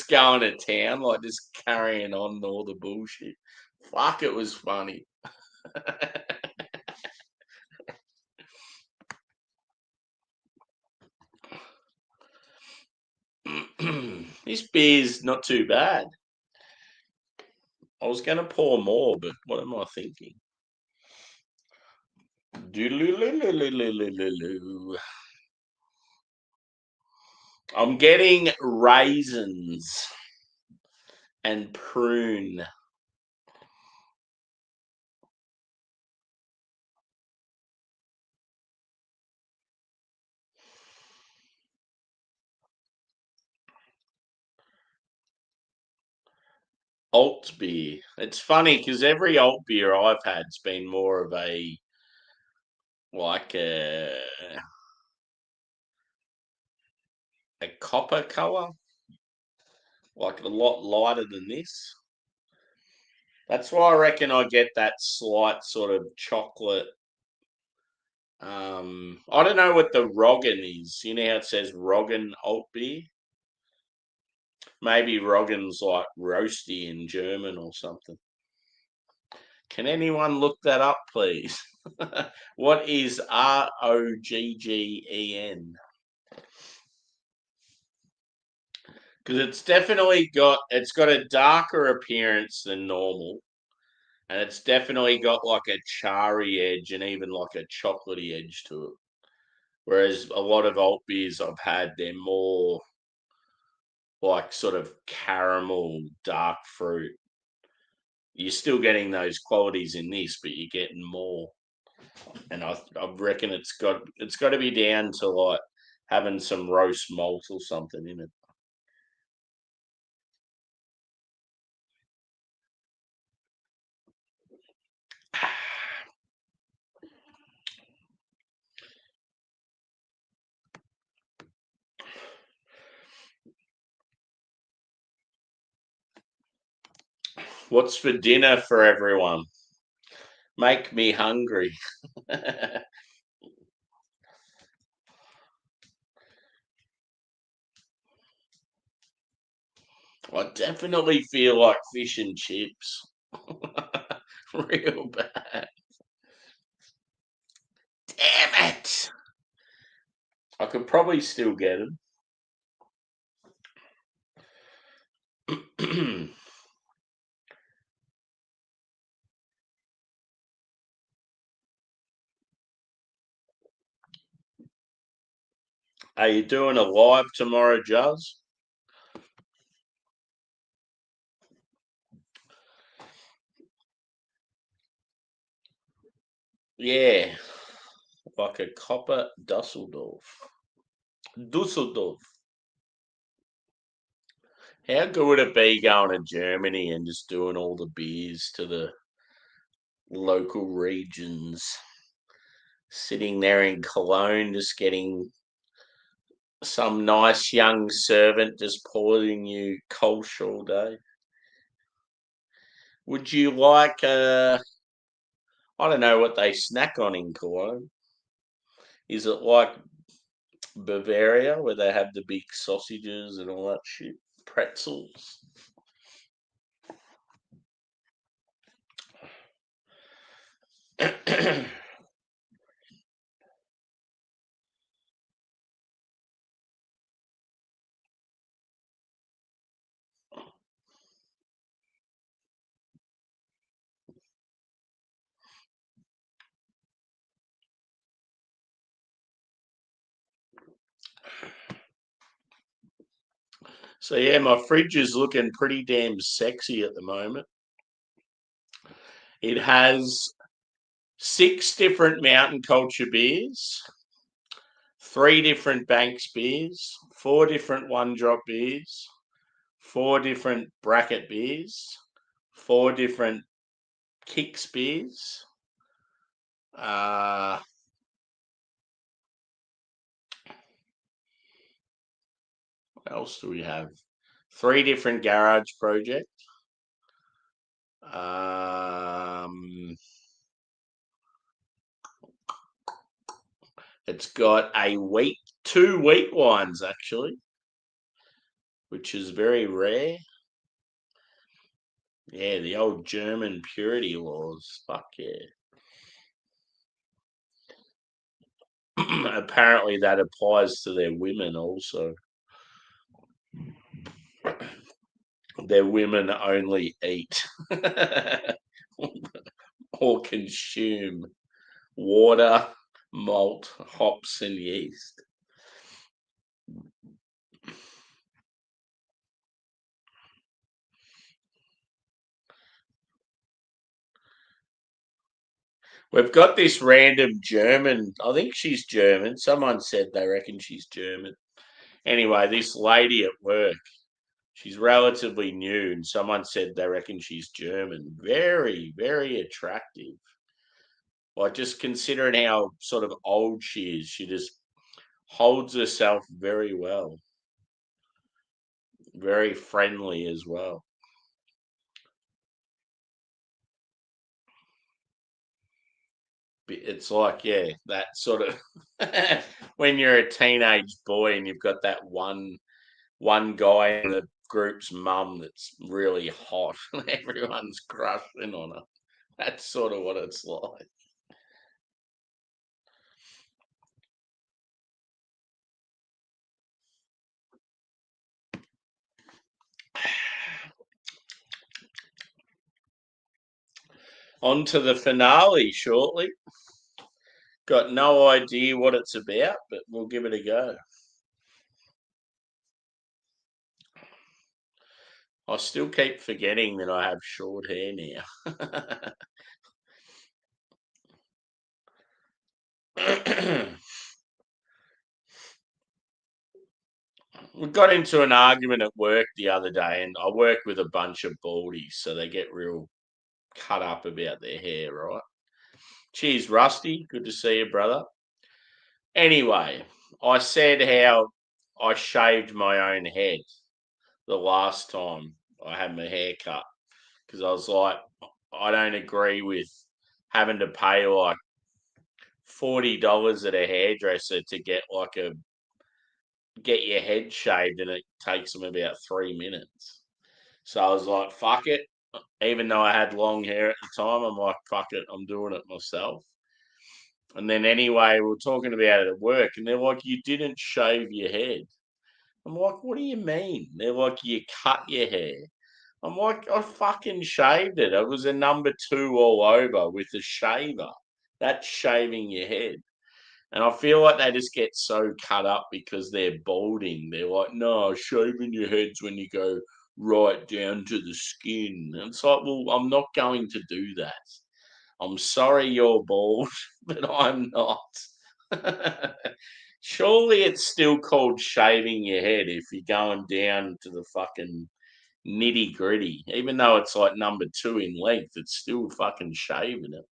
going to town, like just carrying on all the bullshit. Fuck, it was funny. This beer's not too bad. I was gonna pour more, but what am I thinking? Doodaloo. I'm getting raisins and prune. Altbier. It's funny because every alt beer I've had's been more of like a copper color, like a lot lighter than this. That's why I reckon I get that slight sort of chocolate. I don't know what the Roggen is. You know how it says Roggen alt beer? Maybe Roggen's like roasty in German or something. Can anyone look that up, please? What is Roggen? Because it's got a darker appearance than normal, and it's definitely got like a charry edge and even like a chocolatey edge to it. Whereas a lot of alt beers I've had, they're more like sort of caramel, dark fruit. You're still getting those qualities in this, but you're getting more. And I reckon it's got to be down to like having some roast malt or something in it. What's for dinner for everyone? Make me hungry. I definitely feel like fish and chips. Real bad. Damn it! I could probably still get them. Are you doing a live tomorrow, Juz? Yeah, like a copper Dusseldorf. Dusseldorf. How good would it be going to Germany and just doing all the beers to the local regions? Sitting there in Cologne, just getting some nice young servant just pouring you Kolsch all day. Would you like I don't know what they snack on in Cologne. Is it like Bavaria where they have the big sausages and all that shit? Pretzels. So yeah, my fridge is looking pretty damn sexy at the moment. It has 6 different mountain culture beers, 3 different Banks beers, 4 different one drop beers, 4 different bracket beers, 4 different kicks beers. Uh, what else do we have? 3 different garage project. Um, it's got a wheat, 2 wheat wines actually, which is very rare. Yeah, the old German purity laws. Fuck yeah. Apparently that applies to their women also. Their women only eat or consume water, malt, hops, and yeast. We've got this random German. I think she's German. Someone said they reckon she's German. Anyway, this lady at work, she's relatively new, and someone said they reckon she's German. Very, very attractive. Like, just considering how sort of old she is, she just holds herself very well. Very friendly as well. It's like, yeah, that sort of when you're a teenage boy and you've got that one guy in the group's mum that's really hot and everyone's crushing on her. That's sort of what it's like. On to the finale shortly. Got no idea what it's about, but we'll give it a go. I still keep forgetting that I have short hair now. We got into an argument at work the other day, and I work with a bunch of baldies, so they get real cut up about their hair, right? Cheers, Rusty. Good to see you, brother. Anyway, I said how I shaved my own head the last time I had my hair cut. because I was like, I don't agree with having to pay like $40 at a hairdresser to get your head shaved, and it takes them about 3 minutes. So I was like, fuck it. Even though I had long hair at the time, I'm like, fuck it, I'm doing it myself. And then anyway, we were talking about it at work, and they're like, you didn't shave your head. I'm like, what do you mean? They're like, you cut your hair. I'm like, I fucking shaved it. It was a number 2 all over with a shaver. That's shaving your head. And I feel like they just get so cut up because they're balding. They're like, no, shaving your head's when you go right down to the skin. And it's like, well, I'm not going to do that. I'm sorry you're bald, but I'm not. Surely it's still called shaving your head if you're going down to the fucking nitty gritty. Even though it's like number 2 in length, it's still fucking shaving it.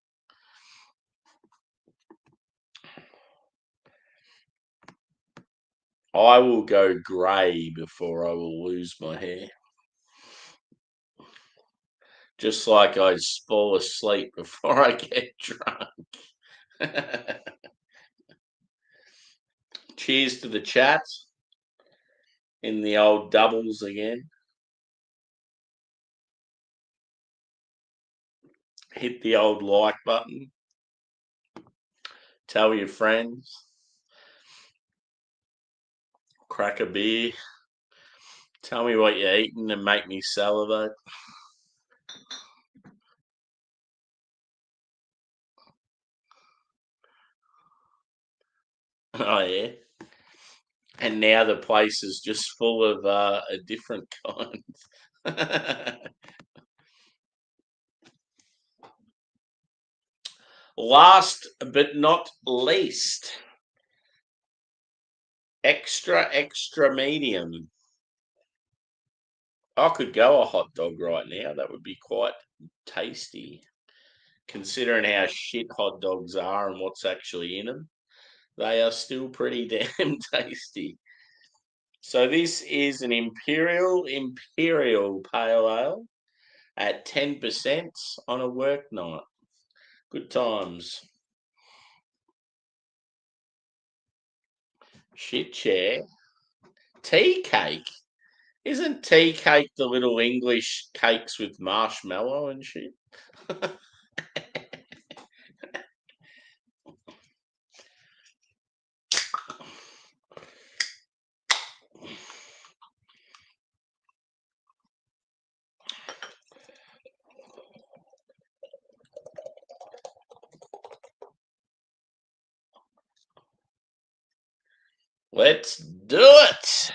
I will go grey before I will lose my hair. Just like I fall asleep before I get drunk. Cheers to the chat in the old doubles again. Hit the old like button. Tell your friends. Crack a beer. Tell me what you're eating and make me salivate. Oh, yeah. And now the place is just full of a different kind. Last but not least, extra medium. I could go a hot dog right now. That would be quite tasty, considering how shit hot dogs are and what's actually in them. They are still pretty damn tasty. So this is an Imperial Pale Ale at 10% on a work night. Good times. Shit chair. Tea cake. Isn't tea cake the little English cakes with marshmallow and shit? Let's do it.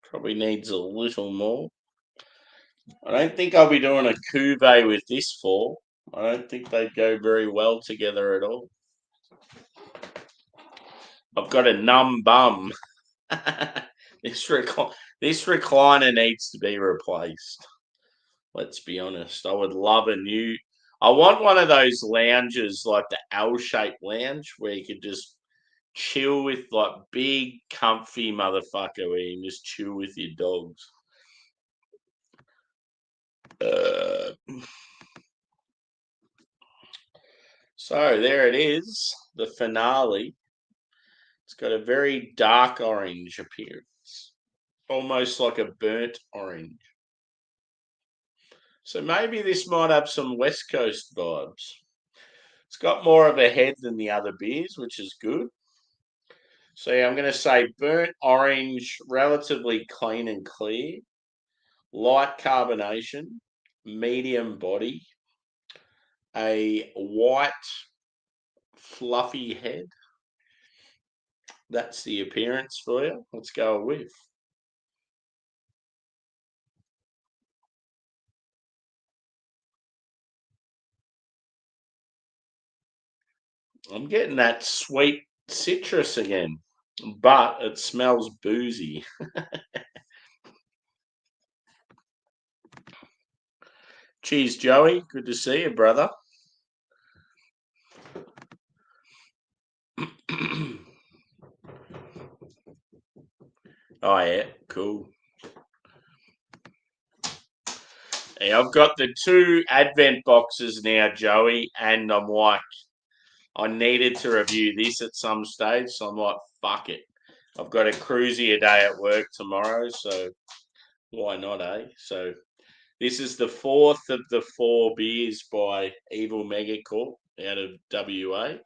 Probably needs a little more. I don't think I'll be doing a cuvee with this for. I don't think they'd go very well together at all. I've got a numb bum. this recliner needs to be replaced. Let's be honest. I would love a new. I want one of those lounges like the L-shaped lounge where you could just chill with like big, comfy motherfucker where you can just chill with your dogs. So there it is, the finale. It's got a very dark orange appearance, almost like a burnt orange. So maybe this might have some West Coast vibes. It's got more of a head than the other beers, which is good. So yeah, I'm going to say burnt orange, relatively clean and clear, light carbonation, medium body, a white fluffy head. That's the appearance for you. Let's go with. I'm getting that sweet citrus again, but it smells boozy. Cheers, Joey. Good to see you, brother. Oh, yeah. Cool. Yeah, I've got the 2 Advent boxes now, Joey, and I'm like, I needed to review this at some stage, so I'm like, fuck it. I've got a cruisy a day at work tomorrow, so why not, eh? So this is the 4th of the 4 beers by Evil Megacorp out of WA.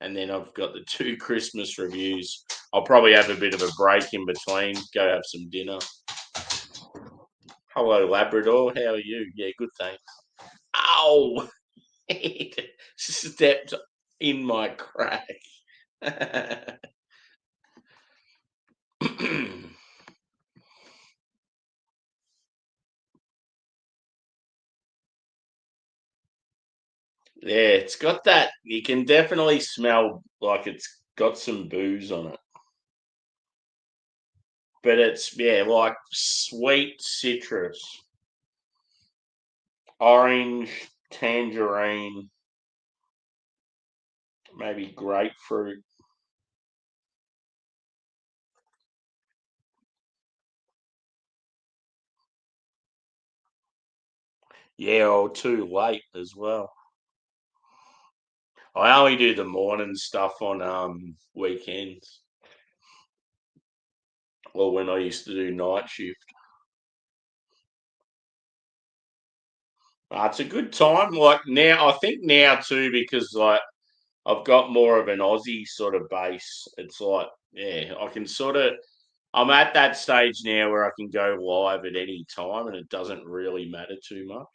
And then I've got the 2 Christmas reviews. I'll probably have a bit of a break in between, go have some dinner. Hello, Labrador. How are you? Yeah, good, thanks. Ow! It stepped in my crack. Yeah, it's got that. You can definitely smell like it's got some booze on it. But it's, yeah, like sweet citrus, orange, tangerine, maybe grapefruit. Yeah, or too late as well. I only do the morning stuff on weekends. Or when I used to do night shift. It's a good time. Like now, I think now too, because like I've got more of an Aussie sort of base. It's like, yeah, I can sort of. I'm at that stage now where I can go live at any time, and it doesn't really matter too much.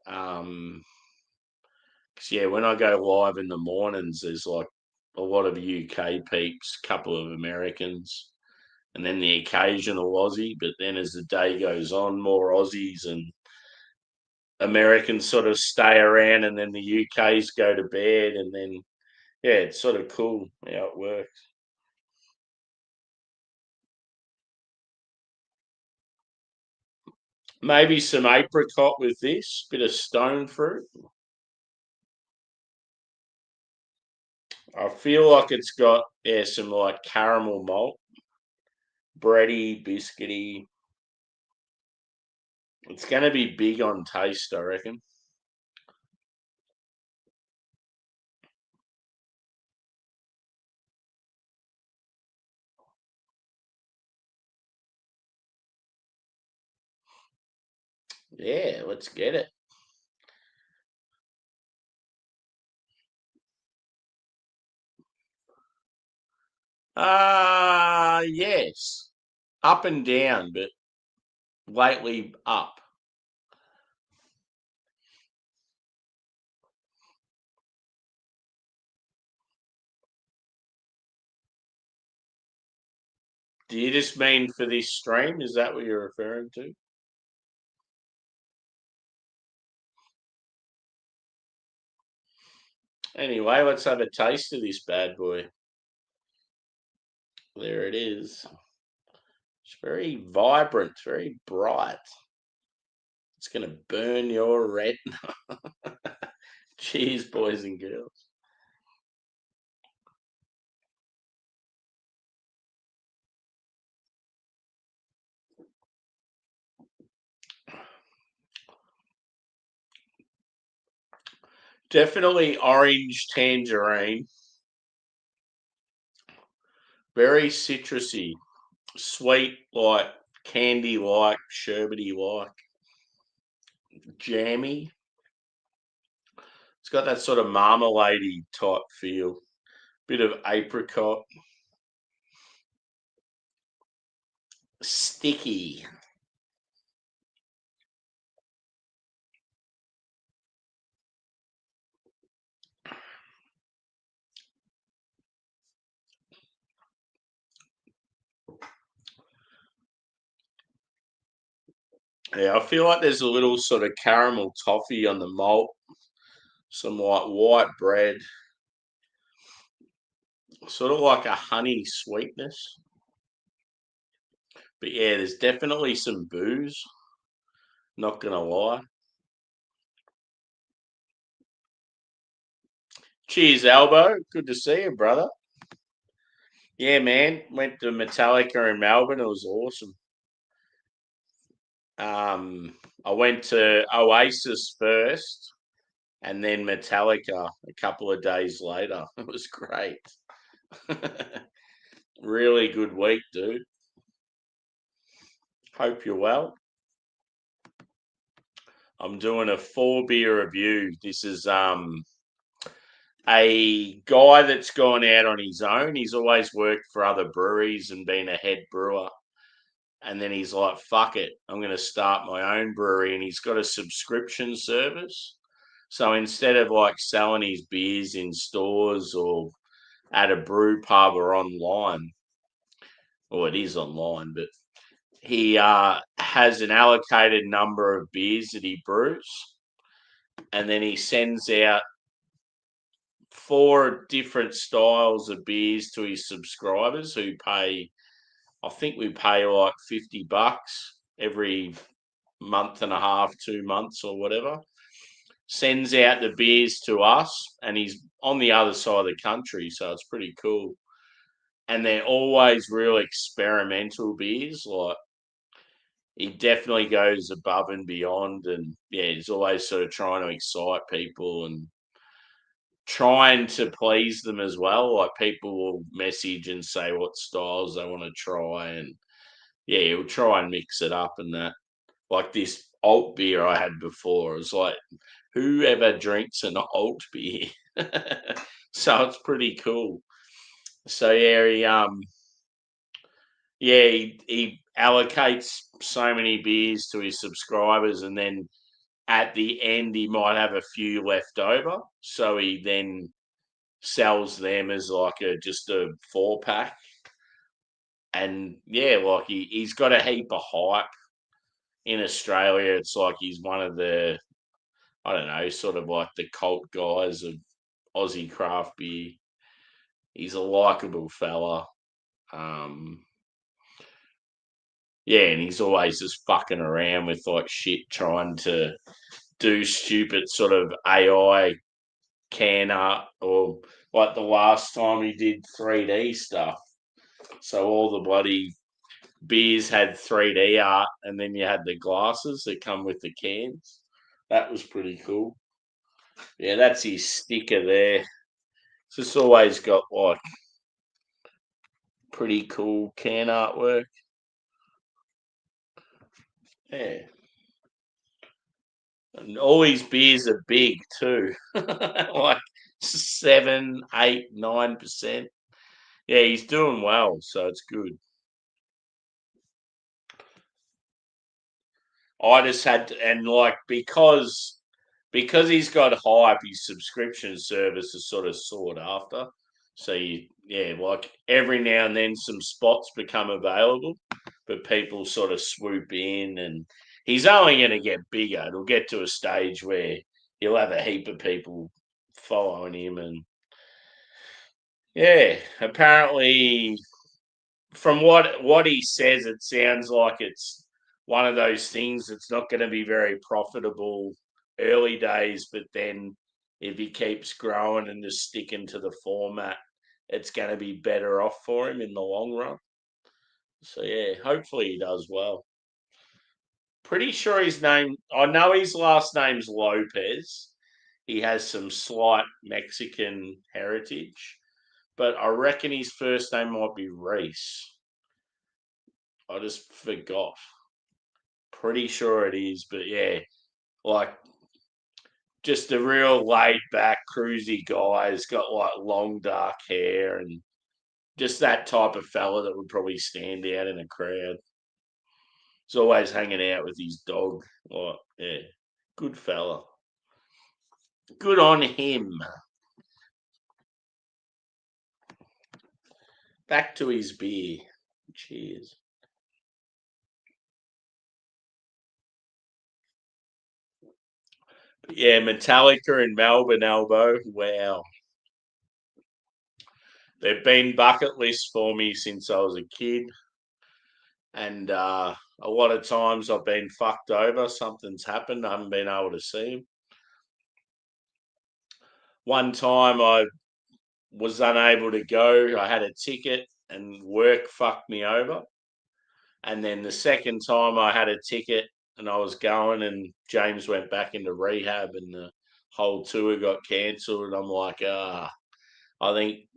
'Cause, yeah, when I go live in the mornings, there's like a lot of UK peeps, a couple of Americans, and then the occasional Aussie. But then as the day goes on, more Aussies and Americans sort of stay around, and then the UKs go to bed, and then yeah, it's sort of cool how it works. Maybe some apricot with this, bit of stone fruit. I feel like it's got, yeah, some like caramel malt, bready, biscuity. It's going to be big on taste, I reckon. Yeah, let's get it. Yes. Up and down, but lately up. Do you just mean for this stream? Is that what you're referring to? Anyway, let's have a taste of this bad boy. There it is. It's very vibrant, very bright. It's going to burn your retina. Cheers, boys and girls. Definitely orange tangerine. Very citrusy, sweet, like candy like, sherbety like, jammy. It's got that sort of marmalade type feel. Bit of apricot. Sticky. Yeah, I feel like there's a little sort of caramel toffee on the malt, some like white bread, sort of like a honey sweetness. But yeah, there's definitely some booze, not gonna lie. Cheers, Albo. Good to see you, brother. Yeah, man. Went to Metallica in Melbourne. It was awesome. I went to Oasis first and then Metallica a couple of days later. It was great. Really good week, dude. Hope you're well. I'm doing a 4-beer review. This is a guy that's gone out on his own. He's always worked for other breweries and been a head brewer. And then he's like, fuck it, I'm going to start my own brewery. And he's got a subscription service. So instead of like selling his beers in stores or at a brew pub or online, well, it is online, but he has an allocated number of beers that he brews. And then he sends out 4 different styles of beers to his subscribers who pay, I think we pay like $50 every month and a half, 2 months or whatever. Sends out the beers to us, and he's on the other side of the country, so it's pretty cool. And they're always real experimental beers. Like, he definitely goes above and beyond, and yeah, he's always sort of trying to excite people and trying to please them as well. Like, people will message and say what styles they want to try, and yeah, he'll try and mix it up and that. Like this Altbier I had before, it was like, whoever drinks an Altbier? So it's pretty cool. So he allocates so many beers to his subscribers, and then at the end he might have a few left over. So he then sells them as like just a 4-pack. And yeah, like he's got a heap of hype in Australia. It's like he's one of the, I don't know, sort of like the cult guys of Aussie craft beer. He's a likable fella. Um, yeah, and he's always just fucking around with like shit, trying to do stupid sort of AI can art, or like the last time he did 3D stuff. So all the bloody beers had 3D art, and then you had the glasses that come with the cans. That was pretty cool. Yeah, that's his sticker there. It's just always got like pretty cool can artwork. Yeah. And all his beers are big too. Like 7, 8, 9%. Yeah, he's doing well, so it's good. I just had to, and like because he's got hype, his subscription service is sort of sought after. So like every now and then some spots become available, but people sort of swoop in, and he's only going to get bigger. It'll get to a stage where he'll have a heap of people following him, and yeah, apparently from what he says, it sounds like it's one of those things that's not going to be very profitable early days, but then if he keeps growing and just sticking to the format, it's going to be better off for him in the long run. So yeah, hopefully he does well. Pretty sure his name, I know his last name's Lopez. He has some slight Mexican heritage, but I reckon his first name might be Reese. I just forgot. Pretty sure it is, but yeah, like just a real laid back, cruisy guy. He's got like long dark hair and just that type of fella that would probably stand out in a crowd. He's always hanging out with his dog. Like, yeah, good fella. Good on him. Back to his beer. Cheers. But yeah, Metallica in Melbourne, Elbow. Wow. They've been bucket lists for me since I was a kid. And a lot of times I've been fucked over. Something's happened. I haven't been able to see him. One time I was unable to go. I had a ticket and work fucked me over. And then the second time I had a ticket and I was going, and James went back into rehab, and the whole tour got cancelled. And I'm like, I think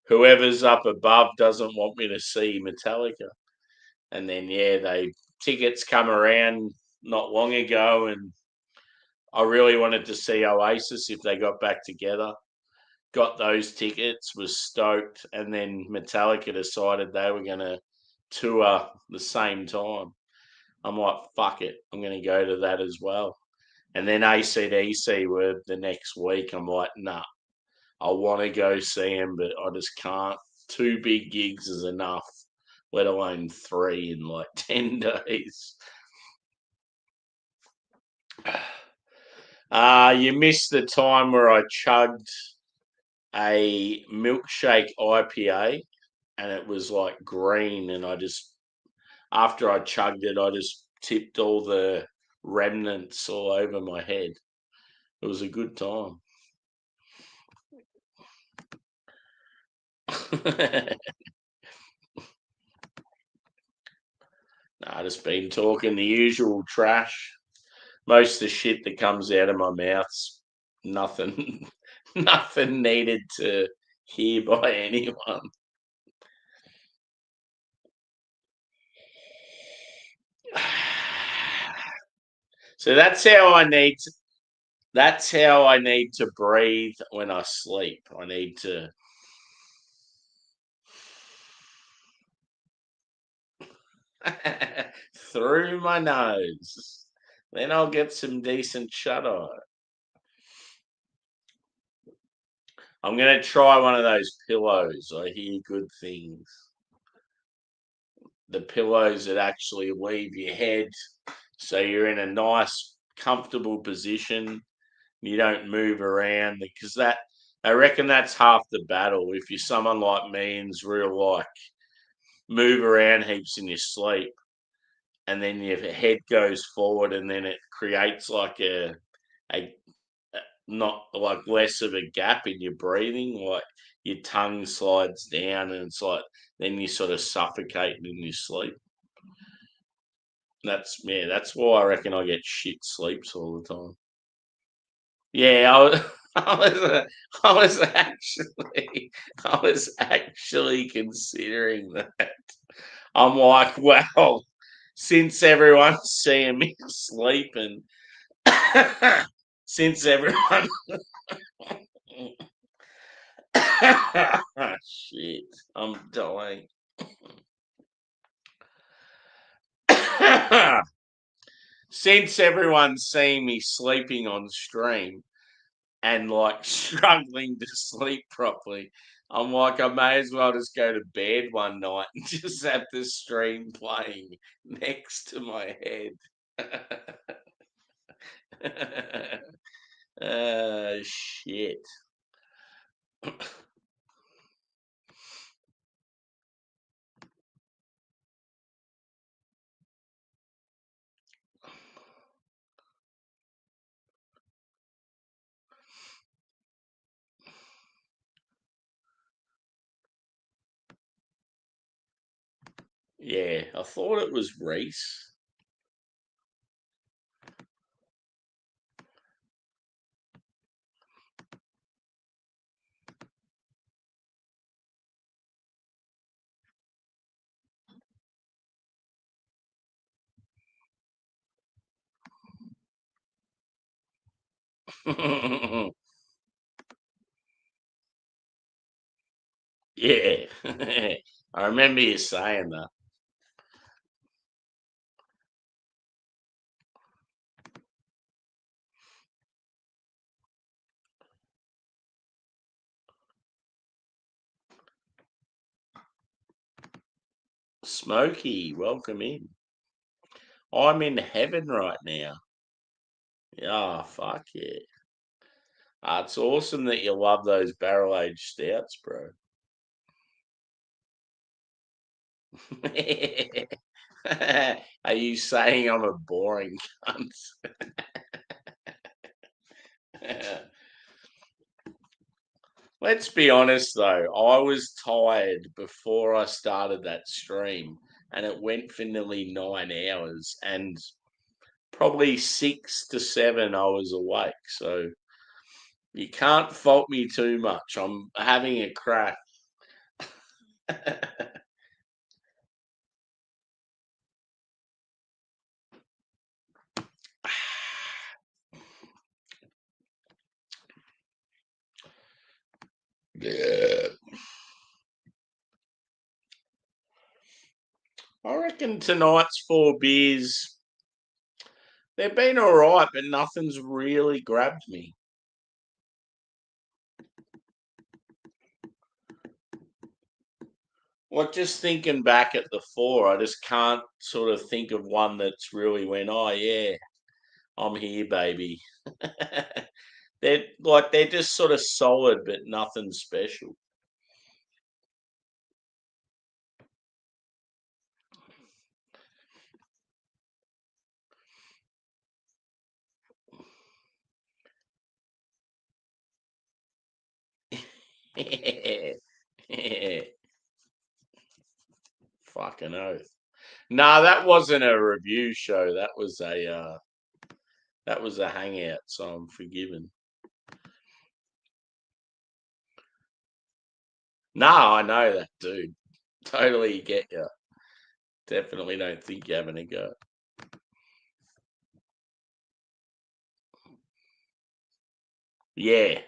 whoever's up above doesn't want me to see Metallica. And then they tickets come around not long ago, and I really wanted to see Oasis if they got back together. Got those tickets, was stoked, and then Metallica decided they were going to tour the same time. I'm like, fuck it, I'm going to go to that as well. And then AC/DC were the next week. I'm like, nah, I want to go see them, but I just can't. 2 big gigs is enough, let alone 3 in like 10 days. You missed the time where I chugged a milkshake IPA and it was like green, and after I chugged it, I just tipped all the remnants all over my head. It was a good time. I just been talking the usual trash. Most of the shit that comes out of my mouth's nothing, nothing needed to hear by anyone. So that's how I need to breathe when I sleep. I need to through my nose. Then I'll get some decent shut eye. I'm gonna try one of those pillows. I hear good things. The pillows that actually leave your head so you're in a nice, comfortable position. You don't move around, because I reckon that's half the battle. If you're someone like me and's real like move around heaps in your sleep, and then your head goes forward, and then it creates like a not like less of a gap in your breathing, like your tongue slides down, and it's like then you sort of suffocate in your sleep. That's why I reckon I get shit sleeps all the time. Yeah, I was, I was actually, I was actually considering that. I'm like, well, since everyone's seeing me sleeping, since everyone, shit, I'm dying. Since everyone's seeing me sleeping on stream and like struggling to sleep properly, I'm like, I may as well just go to bed one night and just have the stream playing next to my head. Shit. Yeah, I thought it was Reese. Yeah. I remember you saying that. Smokey, welcome in. I'm in heaven right now. Yeah, fuck yeah. It's awesome that you love those barrel aged stouts, bro. Are you saying I'm a boring cunt? Let's be honest though, I was tired before I started that stream, and it went for nearly 9 hours, and probably 6 to 7 I was awake. So you can't fault me too much. I'm having a crack. Yeah. I reckon tonight's 4 beers, they've been all right, but nothing's really grabbed me. Well, just thinking back at the 4, I just can't sort of think of one that's really went, oh, yeah, I'm here, baby. they're just sort of solid, but nothing special. Fucking oath. No, that wasn't a review show. That was a hangout, so I'm forgiven. No, I know that, dude. Totally get you. Definitely don't think you're having a go. Yeah,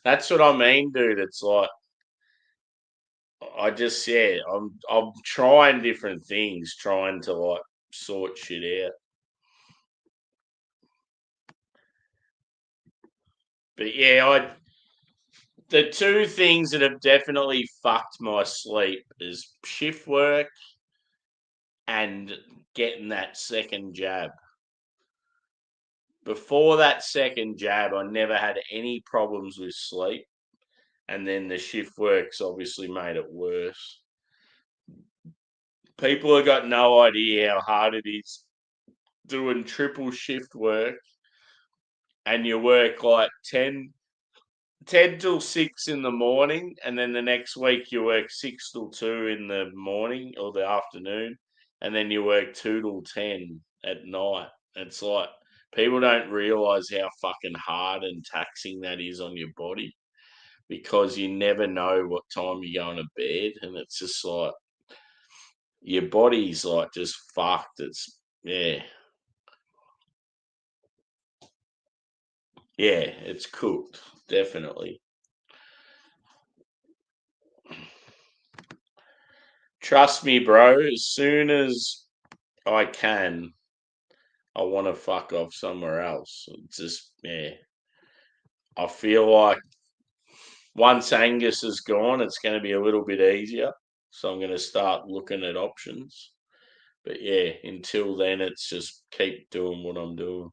that's what I mean, dude. It's like I'm trying different things, trying to like sort shit out. But yeah, the two things that have definitely fucked my sleep is shift work and getting that second jab. Before that second jab, I never had any problems with sleep. And then the shift work's obviously made it worse. People have got no idea how hard it is doing triple shift work and you work like 10 till 6 in the morning, and then the next week you work 6 till 2 in the morning or the afternoon, and then you work 2 till 10 at night. It's like people don't realize how fucking hard and taxing that is on your body because you never know what time you're going to bed, and it's just like your body's like just fucked. Yeah, yeah, it's cooked, definitely. Trust me, bro. As soon as I can, I want to fuck off somewhere else. It's just, yeah. I feel like once Angus is gone, it's going to be a little bit easier. So I'm going to start looking at options. But yeah, until then, it's just keep doing what I'm doing.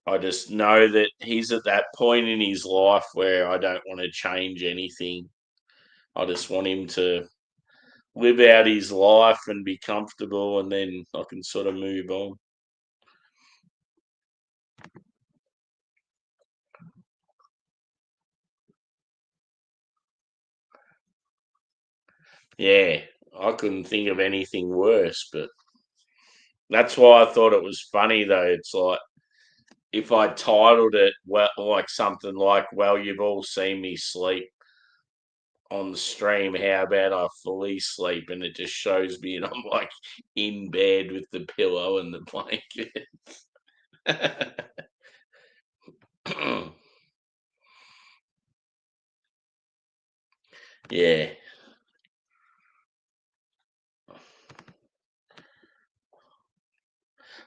I just know that he's at that point in his life where I don't want to change anything. I just want him to live out his life and be comfortable, and then I can sort of move on. Yeah, I couldn't think of anything worse, but that's why I thought it was funny though. It's like if I titled it well, like something like "Well, you've all seen me sleep on the stream. How about I fully sleep?" and it just shows me, and I'm like in bed with the pillow and the blanket. Yeah,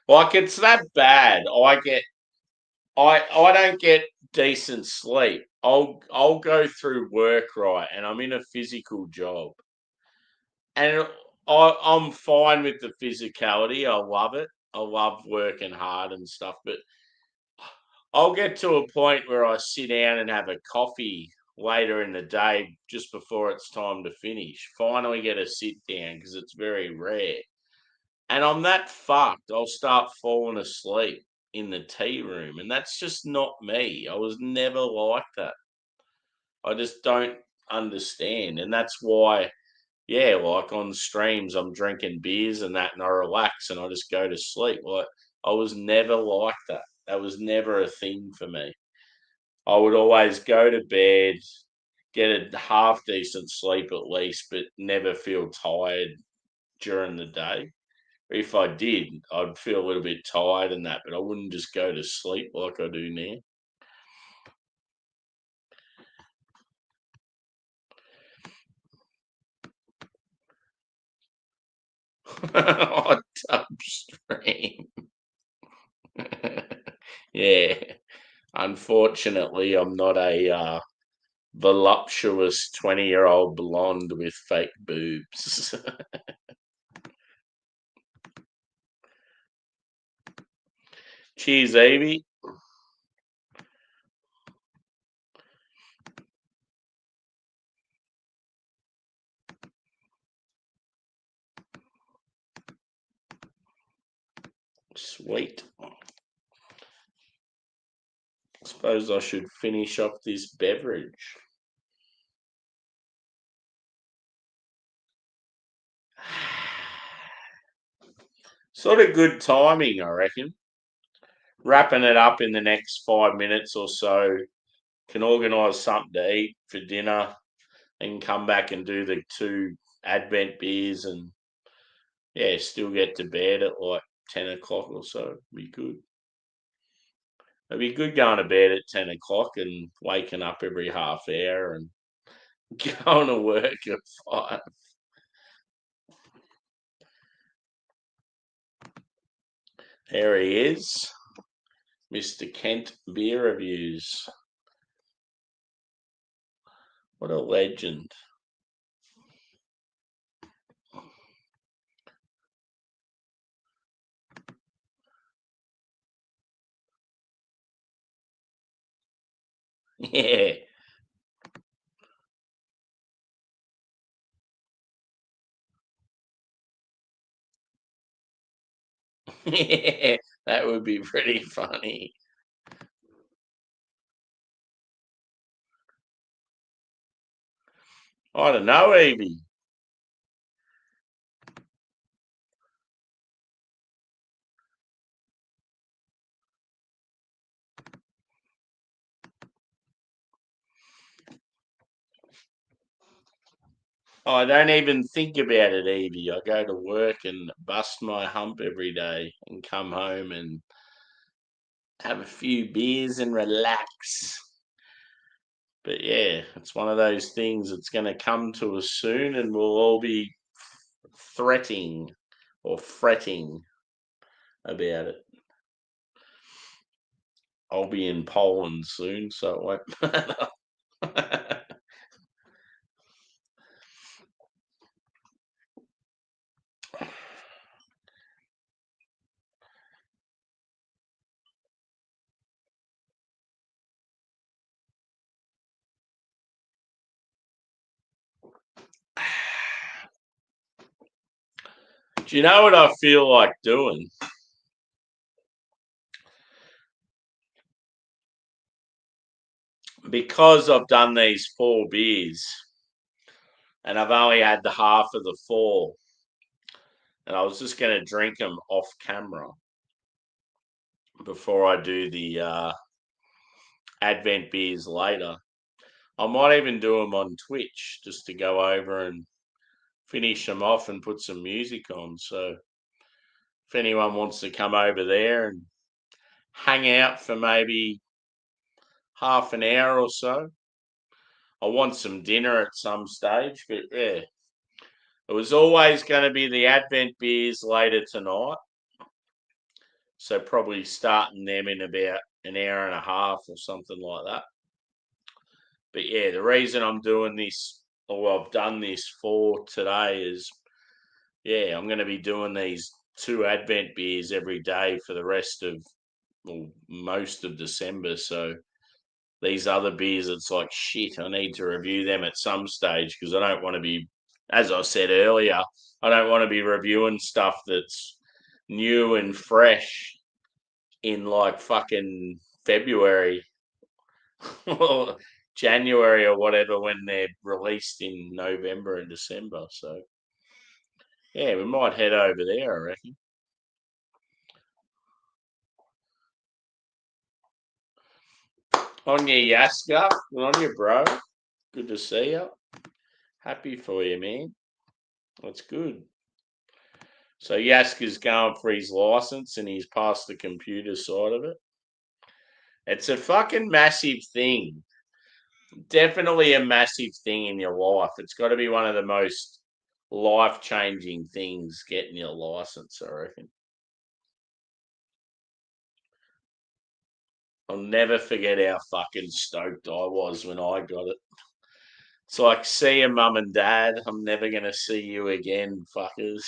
like it's that bad. I don't get decent sleep. I'll go through work right, and I'm in a physical job, and I'm fine with the physicality. I love it. I love working hard and stuff, but I'll get to a point where I sit down and have a coffee later in the day, just before it's time to finish. Finally, get a sit down because it's very rare, and I'm that fucked. I'll start falling asleep in the tea room, and that's just not me. I was never like that. I just don't understand, and that's why yeah, like on streams, I'm drinking beers and that, and I relax and I just go to sleep. Like I was never like that. That was never a thing for me. I would always go to bed, get a half decent sleep at least, but never feel tired during the day. If I did, I'd feel a little bit tired and that, but I wouldn't just go to sleep like I do now. Hot tub stream. Yeah. Unfortunately, I'm not a voluptuous 20-year-old blonde with fake boobs. Cheers, Evie. Sweet. Suppose I should finish off this beverage. Sort of good timing, I reckon. Wrapping it up in the next 5 minutes or so. Can organise something to eat for dinner and come back and do the 2 Advent beers and, yeah, still get to bed at like 10 o'clock or so. Be good. It'd be good going to bed at 10 o'clock and waking up every half hour and going to work at 5. There he is, Mr. Kent Beer Reviews. What a legend. Yeah. Yeah, that would be pretty funny. I don't know, Evie. I don't even think about it, Evie. I go to work and bust my hump every day and come home and have a few beers and relax. But yeah, it's one of those things that's going to come to us soon and we'll all be threatening or fretting about it. I'll be in Poland soon, so it won't matter. Do you know what I feel like doing? Because I've done these 4 beers and I've only had the half of the 4, and I was just going to drink them off camera before I do the Advent beers later. I might even do them on Twitch just to go over and finish them off and put some music on. So if anyone wants to come over there and hang out for maybe half an hour or so, I want some dinner at some stage. But yeah, it was always going to be the Advent beers later tonight. So probably starting them in about an hour and a half or something like that. But yeah, the reason I'm doing this, or I've done this for today, is yeah, I'm going to be doing these 2 Advent beers every day for the rest of, well, most of December. So these other beers, it's like shit. I need to review them at some stage because I don't want to be, as I said earlier, I don't want to be reviewing stuff that's new and fresh in like fucking February. Well, January or whatever when they're released in November and December. So yeah, we might head over there, I reckon. On your Yaska, good on you, bro. Good to see you. Happy for you, man. That's good. So Yaska's going for his license and he's passed the computer side of it. It's a fucking massive thing. Definitely a massive thing in your life. It's got to be one of the most life-changing things getting your license, I reckon. I'll never forget how fucking stoked I was when I got it. It's like, see you, mum and dad. I'm never going to see you again, fuckers.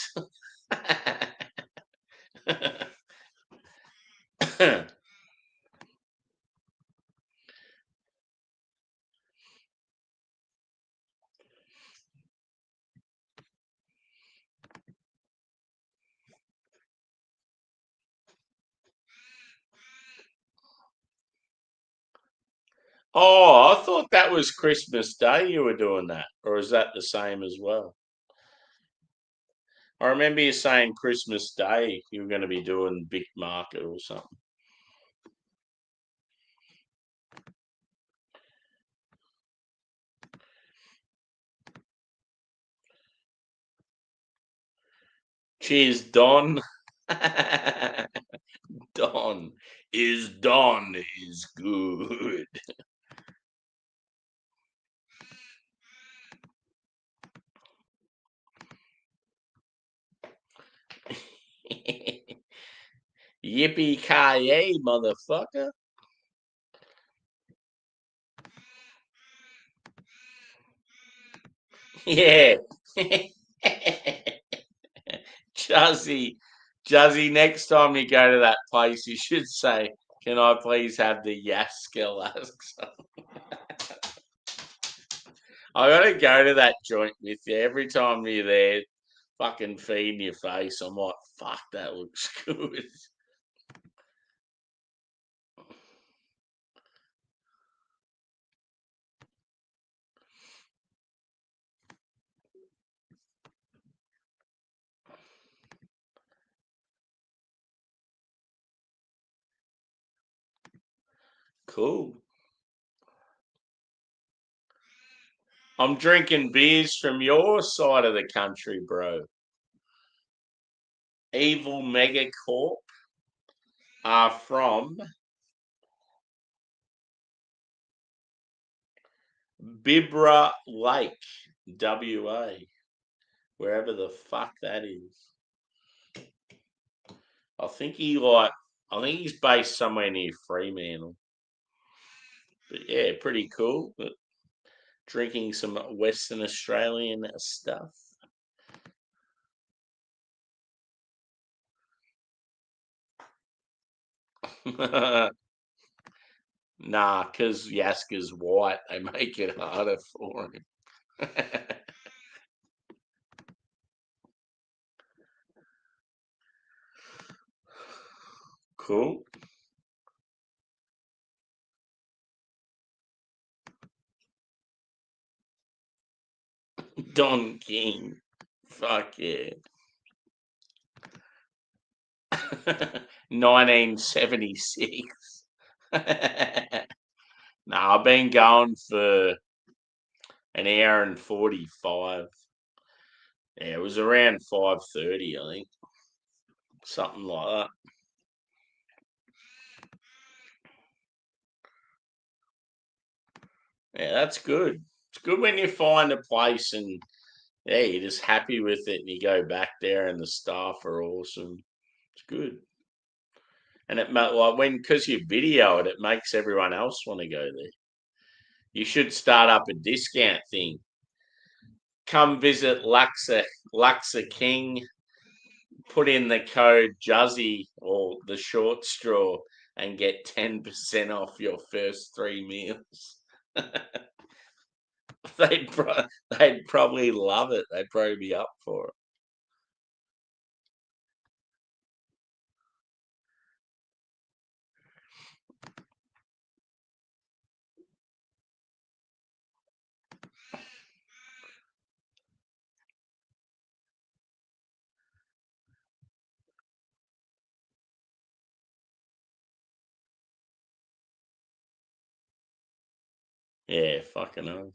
Oh, I thought that was Christmas Day you were doing that. Or is that the same as well? I remember you saying Christmas Day you were going to be doing Big Market or something. Cheers, Don. Don is good. Yippee ki yay, motherfucker! Yeah, Juzzy, Juzzy. Next time you go to that place, you should say, "Can I please have the Yaskalask?" I gotta go to that joint with you every time you're there. Fucking feeding your face. I'm like, fuck, that looks good. Cool. I'm drinking beers from your side of the country, bro. Evil Megacorp are from Bibra Lake, WA, wherever the fuck that is. I think I think he's based somewhere near Fremantle. But yeah, pretty cool. But drinking some Western Australian stuff. Nah, because Yaska's white, they make it harder for him. Cool. Don King. Fuck yeah. 1976. Nah, I've been going for an hour and 45. Yeah, it was around 5:30, I think. Something like that. Yeah, that's good. It's good when you find a place and yeah, you're just happy with it and you go back there and the staff are awesome. It's good. And like when because you video it, it makes everyone else want to go there. You should start up a discount thing. Come visit Luxa King. Put in the code Juzzy or the short straw and get 10% off your first three meals. They'd probably love it. They'd probably be up for it. Yeah, fucking oath.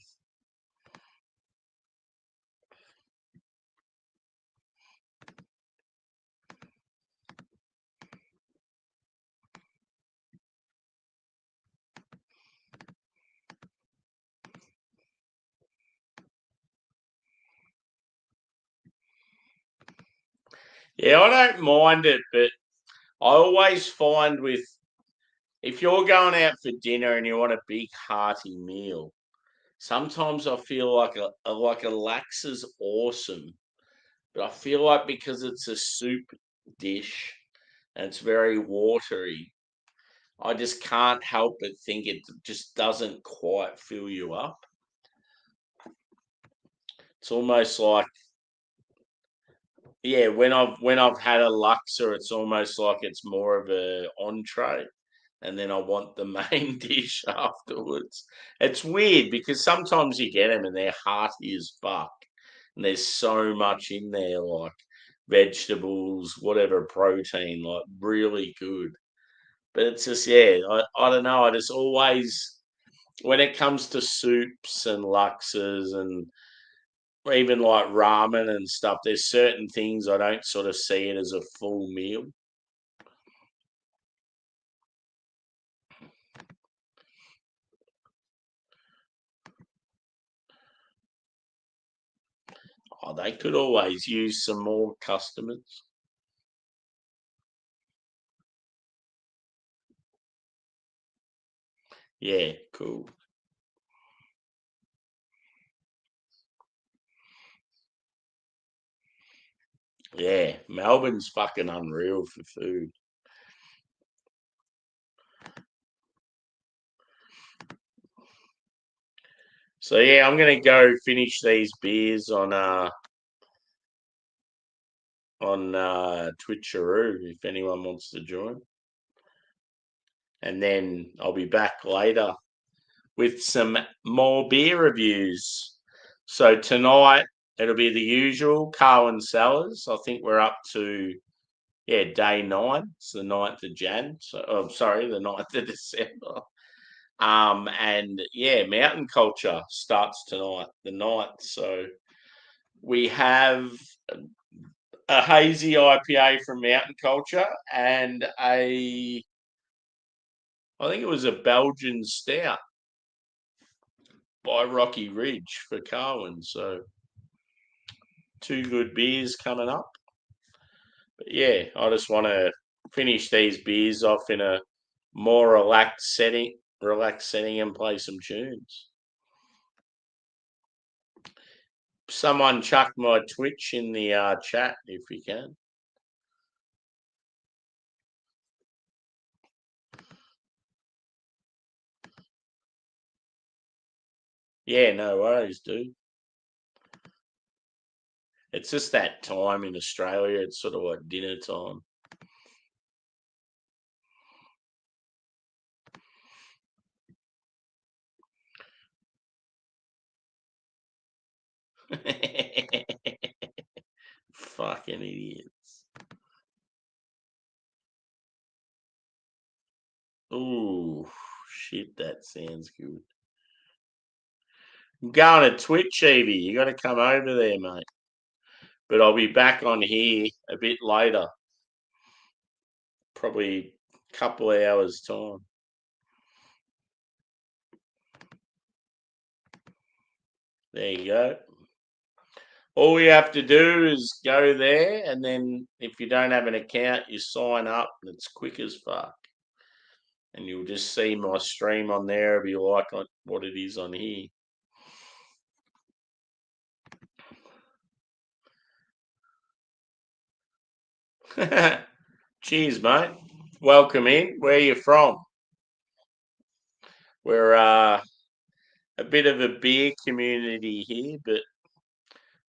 Yeah, I don't mind it, but I always find if you're going out for dinner and you want a big hearty meal, sometimes I feel like a lax is awesome, but I feel like because it's a soup dish and it's very watery, I just can't help but think it just doesn't quite fill you up. It's almost like, yeah, when I've had a Luxor, it's almost like it's more of a entree, and then I want the main dish afterwards. It's weird because sometimes you get them and they're hearty as fuck, and there's so much in there, like vegetables, whatever protein, like really good. But it's just, yeah, I don't know. I just always, when it comes to soups and Luxors and even like ramen and stuff, there's certain things I don't sort of see it as a full meal. Oh, they could always use some more customers. Yeah, cool. Yeah, Melbourne's fucking unreal for food. So yeah, I'm gonna go finish these beers on Twitcheroo if anyone wants to join, and then I'll be back later with some more beer reviews. So tonight it'll be the usual Carwin Cellars. I think we're up to, yeah, day 9. It's the 9th of Jan. So, oh, sorry, the 9th of December. And yeah, Mountain Culture starts tonight, the 9th. So we have a hazy IPA from Mountain Culture and I think it was a Belgian stout by Rocky Ridge for Carwin. So 2 good beers coming up. But yeah, I just want to finish these beers off in a more relaxed setting, and play some tunes. Someone chuck my Twitch in the chat if you can. Yeah, no worries, dude. It's just that time in Australia. It's sort of like dinner time. Fucking idiots. Ooh, shit, that sounds good. I'm going to Twitch, Evie. You got to come over there, mate. But I'll be back on here a bit later, probably a couple of hours' time. There you go. All you have to do is go there, and then if you don't have an account, you sign up, and it's quick as fuck. And you'll just see my stream on there if you like what it is on here. Cheers, mate. Welcome in. Where are you from? We're a bit of a beer community here, but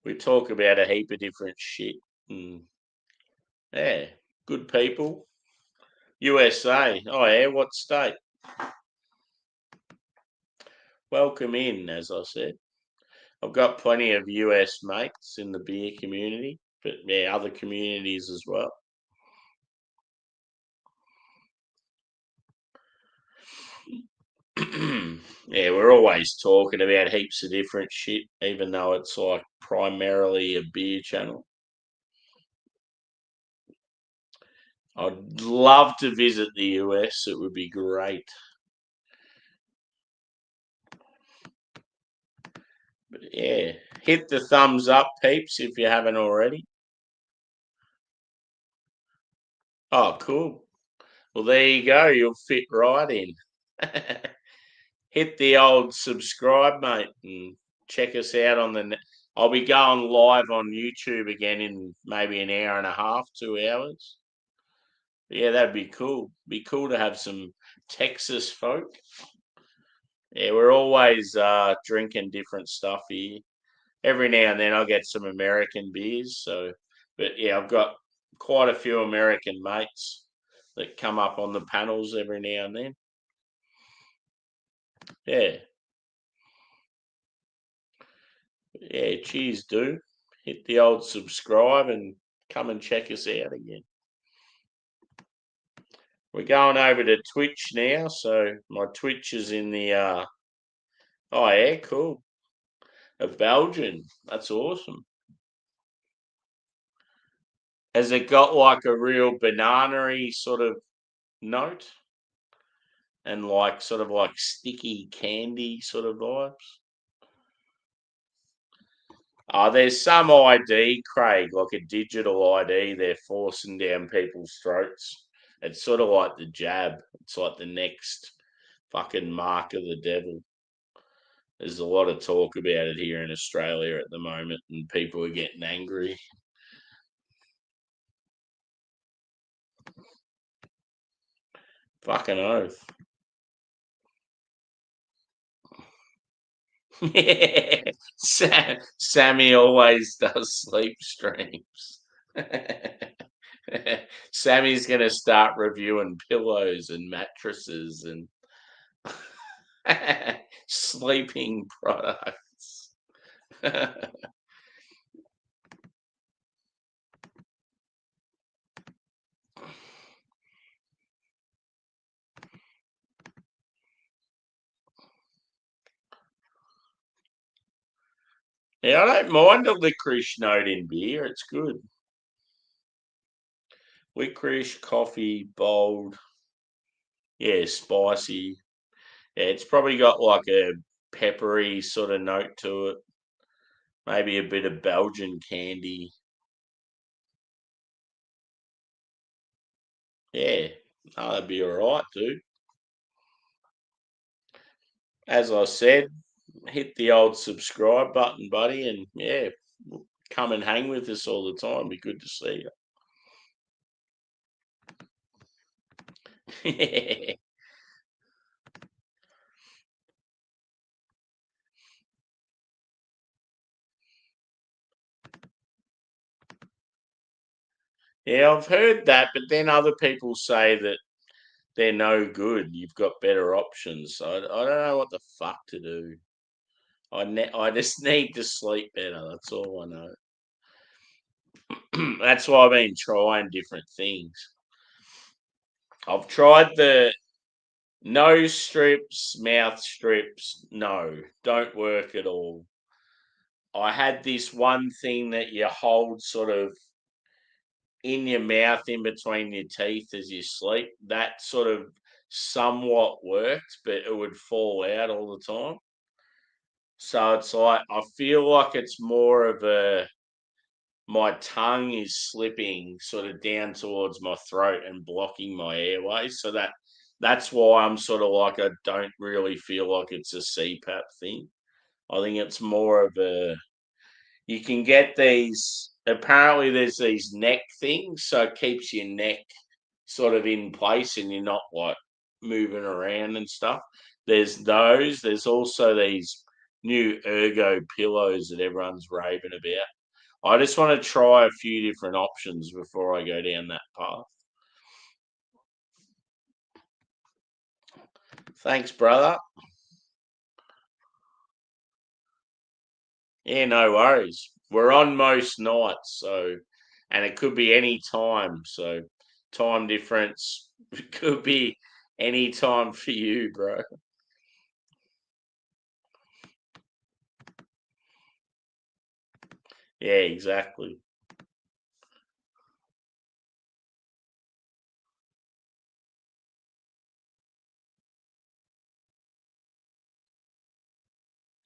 we talk about a heap of different shit. And yeah, good people. USA. Oh yeah, what state? Welcome in, as I said. I've got plenty of US mates in the beer community, but yeah, other communities as well. Yeah, we're always talking about heaps of different shit, even though it's like primarily a beer channel. I'd love to visit the US. It would be great. But yeah, hit the thumbs up, peeps, if you haven't already. Oh, cool. Well, there you go. You'll fit right in. Hit the old subscribe, mate, and check us out on the. I'll be going live on YouTube again in maybe an hour and a half, 2 hours. Yeah, that'd be cool. Be cool to have some Texas folk. Yeah, we're always drinking different stuff here. Every now and then I get some American beers. So, but yeah, I've got quite a few American mates that come up on the panels every now and then. Yeah, yeah. Cheers, dude. Hit the old subscribe and come and check us out again. We're going over to Twitch now, so my Twitch is in the. Oh yeah, cool. A Belgian. That's awesome. Has it got like a real banana-y sort of note and like sort of like sticky candy sort of vibes? There's some ID, Craig, like a digital ID they're forcing down people's throats. It's sort of like the jab. It's like the next fucking mark of the devil. There's a lot of talk about it here in Australia at the moment, and people are getting angry. Fucking oath. Yeah, Sammy always does sleep streams. Sammy's gonna start reviewing pillows and mattresses and sleeping products. Yeah, I don't mind a licorice note in beer. It's good. Licorice, coffee, bold. Yeah, spicy. Yeah, it's probably got like a peppery sort of note to it. Maybe a bit of Belgian candy. Yeah, no, that'd be all right, dude. As I said, hit the old subscribe button, buddy, and yeah, come and hang with us all the time. Be good to see you. Yeah, I've heard that, but then other people say that they're no good. You've got better options. So I don't know what the fuck to do. I just need to sleep better. That's all I know. That's why I've been trying different things. I've tried the nose strips, mouth strips. No, don't work at all. I had this one thing that you hold sort of in your mouth in between your teeth as you sleep. That sort of somewhat worked, but it would fall out all the time. So it's like I feel like it's more of a my tongue is slipping sort of down towards my throat and blocking my airways. So that's why I'm sort of like I don't really feel like it's a CPAP thing. I think it's more of a you can get these apparently there's these neck things, so it keeps your neck sort of in place and you're not like moving around and stuff. There's those. There's also these new ergo pillows that everyone's raving about. I just want to try a few different options before I go down that path. Thanks, brother. Yeah, no worries. We're on most nights, so and it could be any time. So time difference could be any time for you, bro. Yeah, exactly.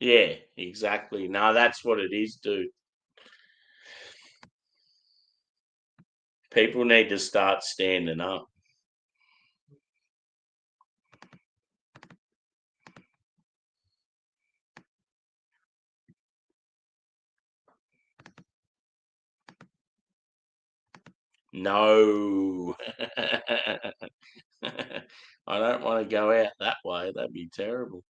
Yeah, exactly. No, that's what it is, dude. People need to start standing up. No. I don't want to go out that way. That'd be terrible.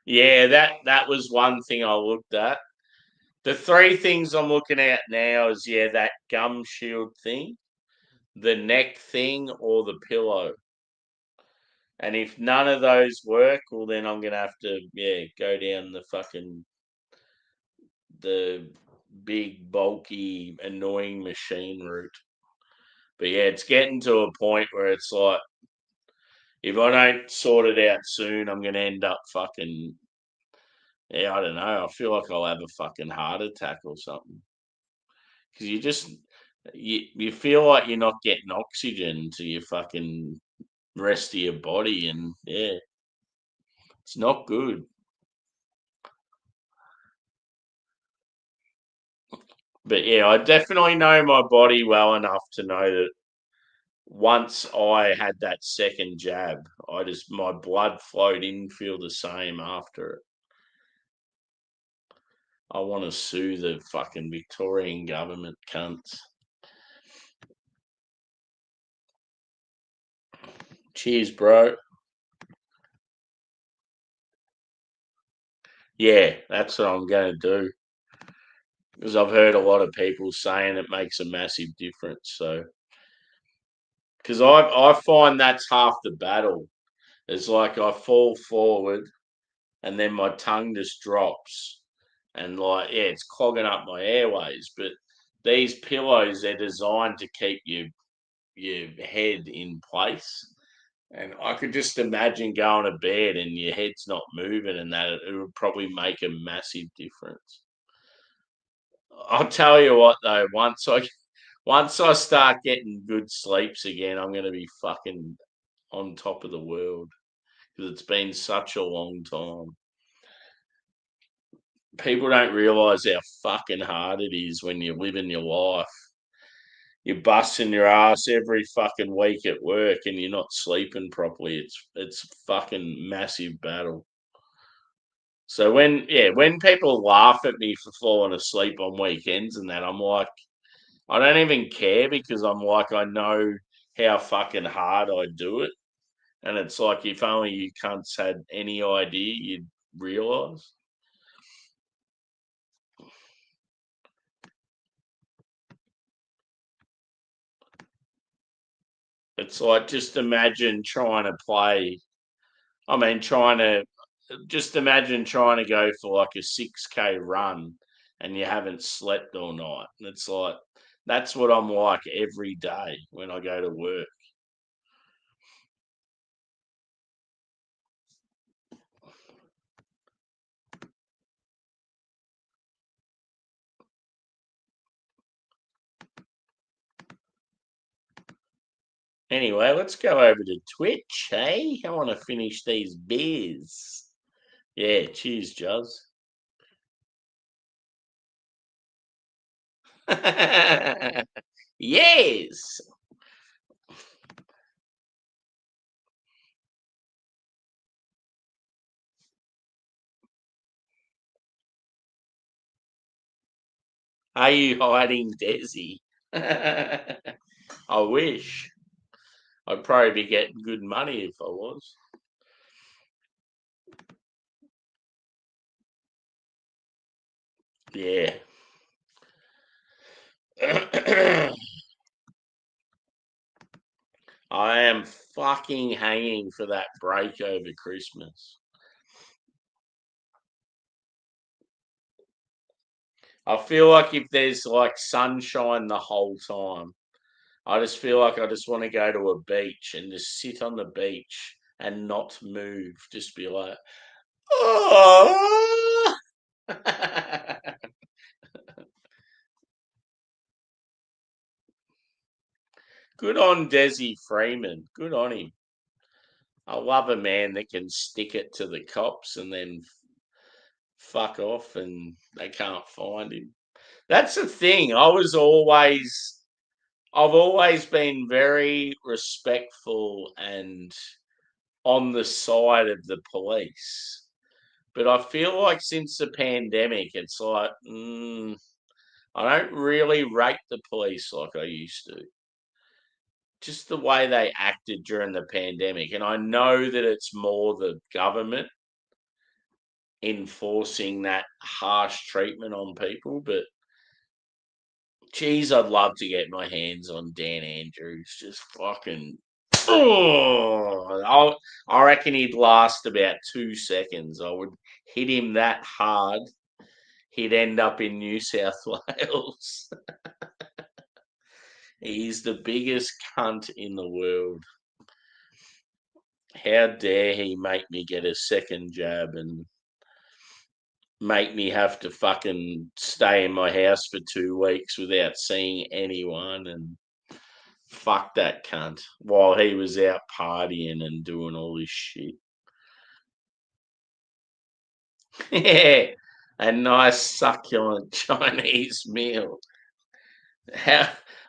Yeah, that was one thing I looked at. The three things I'm looking at now is yeah, that gum shield thing, the neck thing, or the pillow. And if none of those work, well then I'm gonna have to go down the big bulky annoying machine route. But yeah, it's getting to a point where it's like if I don't sort it out soon, I'm gonna end up fucking I don't know. I feel like I'll have a fucking heart attack or something because you feel like you're not getting oxygen to your fucking rest of your body, and yeah, it's not good. But yeah, I definitely know my body well enough to know that once I had that second jab, my blood flow didn't feel the same after it. I want to sue the fucking Victorian government cunts. Cheers, bro. Yeah, that's what I'm going to do because I've heard a lot of people saying it makes a massive difference. So, because I find that's half the battle. It's like I fall forward and then my tongue just drops and like it's clogging up my airways. But these pillows they're designed to keep your head in place. And I could just imagine going to bed and your head's not moving, and that it would probably make a massive difference. I'll tell you what though, once I start getting good sleeps again, I'm going to be fucking on top of the world because it's been such a long time. People don't realize how fucking hard it is when you're living your life. You're busting your ass every fucking week at work and you're not sleeping properly. It's fucking massive battle. So when people laugh at me for falling asleep on weekends and that, I'm like, I don't even care because I'm like, I know how fucking hard I do it. And it's like, if only you cunts had any idea, you'd realize. It's like, just imagine trying to play. I mean, just imagine trying to go for like a 6K run and you haven't slept all night. And it's like, that's what I'm like every day when I go to work. Anyway, let's go over to Twitch, hey? I want to finish these beers. Yeah, cheers, Juz. Yes. Are you hiding Desi? I wish. I'd probably be getting good money if I was. Yeah. I am fucking hanging for that break over Christmas. I feel like if there's like sunshine the whole time, I just feel like I just want to go to a beach and just sit on the beach and not move. Just be like, Oh. Good on Desi Freeman. Good on him. I love a man that can stick it to the cops and then fuck off and they can't find him. That's the thing. I've always been very respectful and on the side of the police. But I feel like since the pandemic, it's like, I don't really rate the police like I used to. Just the way they acted during the pandemic. And I know that it's more the government enforcing that harsh treatment on people, but geez, I'd love to get my hands on Dan Andrews. Just fucking. I reckon he'd last about 2 seconds. I would hit him that hard, he'd end up in New South Wales. He's the biggest cunt in the world. How dare he make me get a second jab and make me have to fucking stay in my house for 2 weeks without seeing anyone and fuck that cunt while he was out partying and doing all this shit. Yeah, a nice succulent Chinese meal.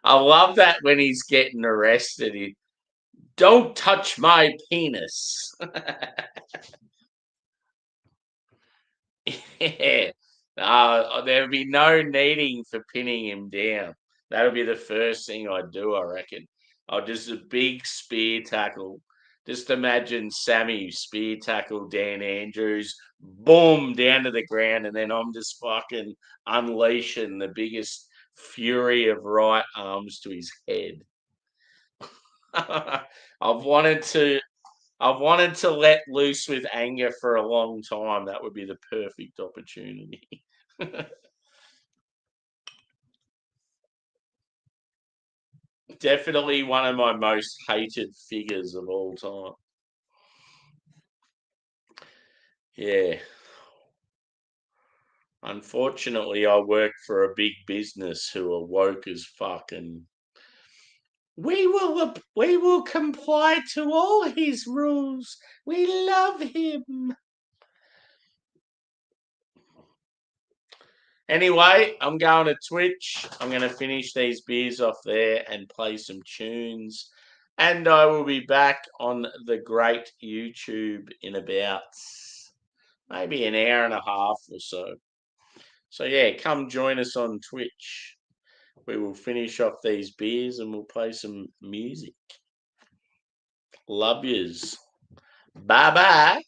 I love that when he's getting arrested. Don't touch my penis. Yeah. There'll be no needing for pinning him down. That'll be the first thing I'd do, I reckon. I'll just a big spear tackle. Just imagine Sammy spear tackle Dan Andrews, boom, down to the ground, and then I'm just fucking unleashing the biggest fury of right arms to his head. I've wanted to I've wanted to let loose with anger for a long time. That would be the perfect opportunity. Definitely one of my most hated figures of all time. Yeah. Unfortunately, I work for a big business who are woke as fuck, and we will comply to all his rules. We love him. Anyway, I'm going to Twitch. I'm going to finish these beers off there and play some tunes. And I will be back on the great YouTube in about maybe an hour and a half or so. So, yeah, come join us on Twitch. We will finish off these beers and we'll play some music. Love yous. Bye bye.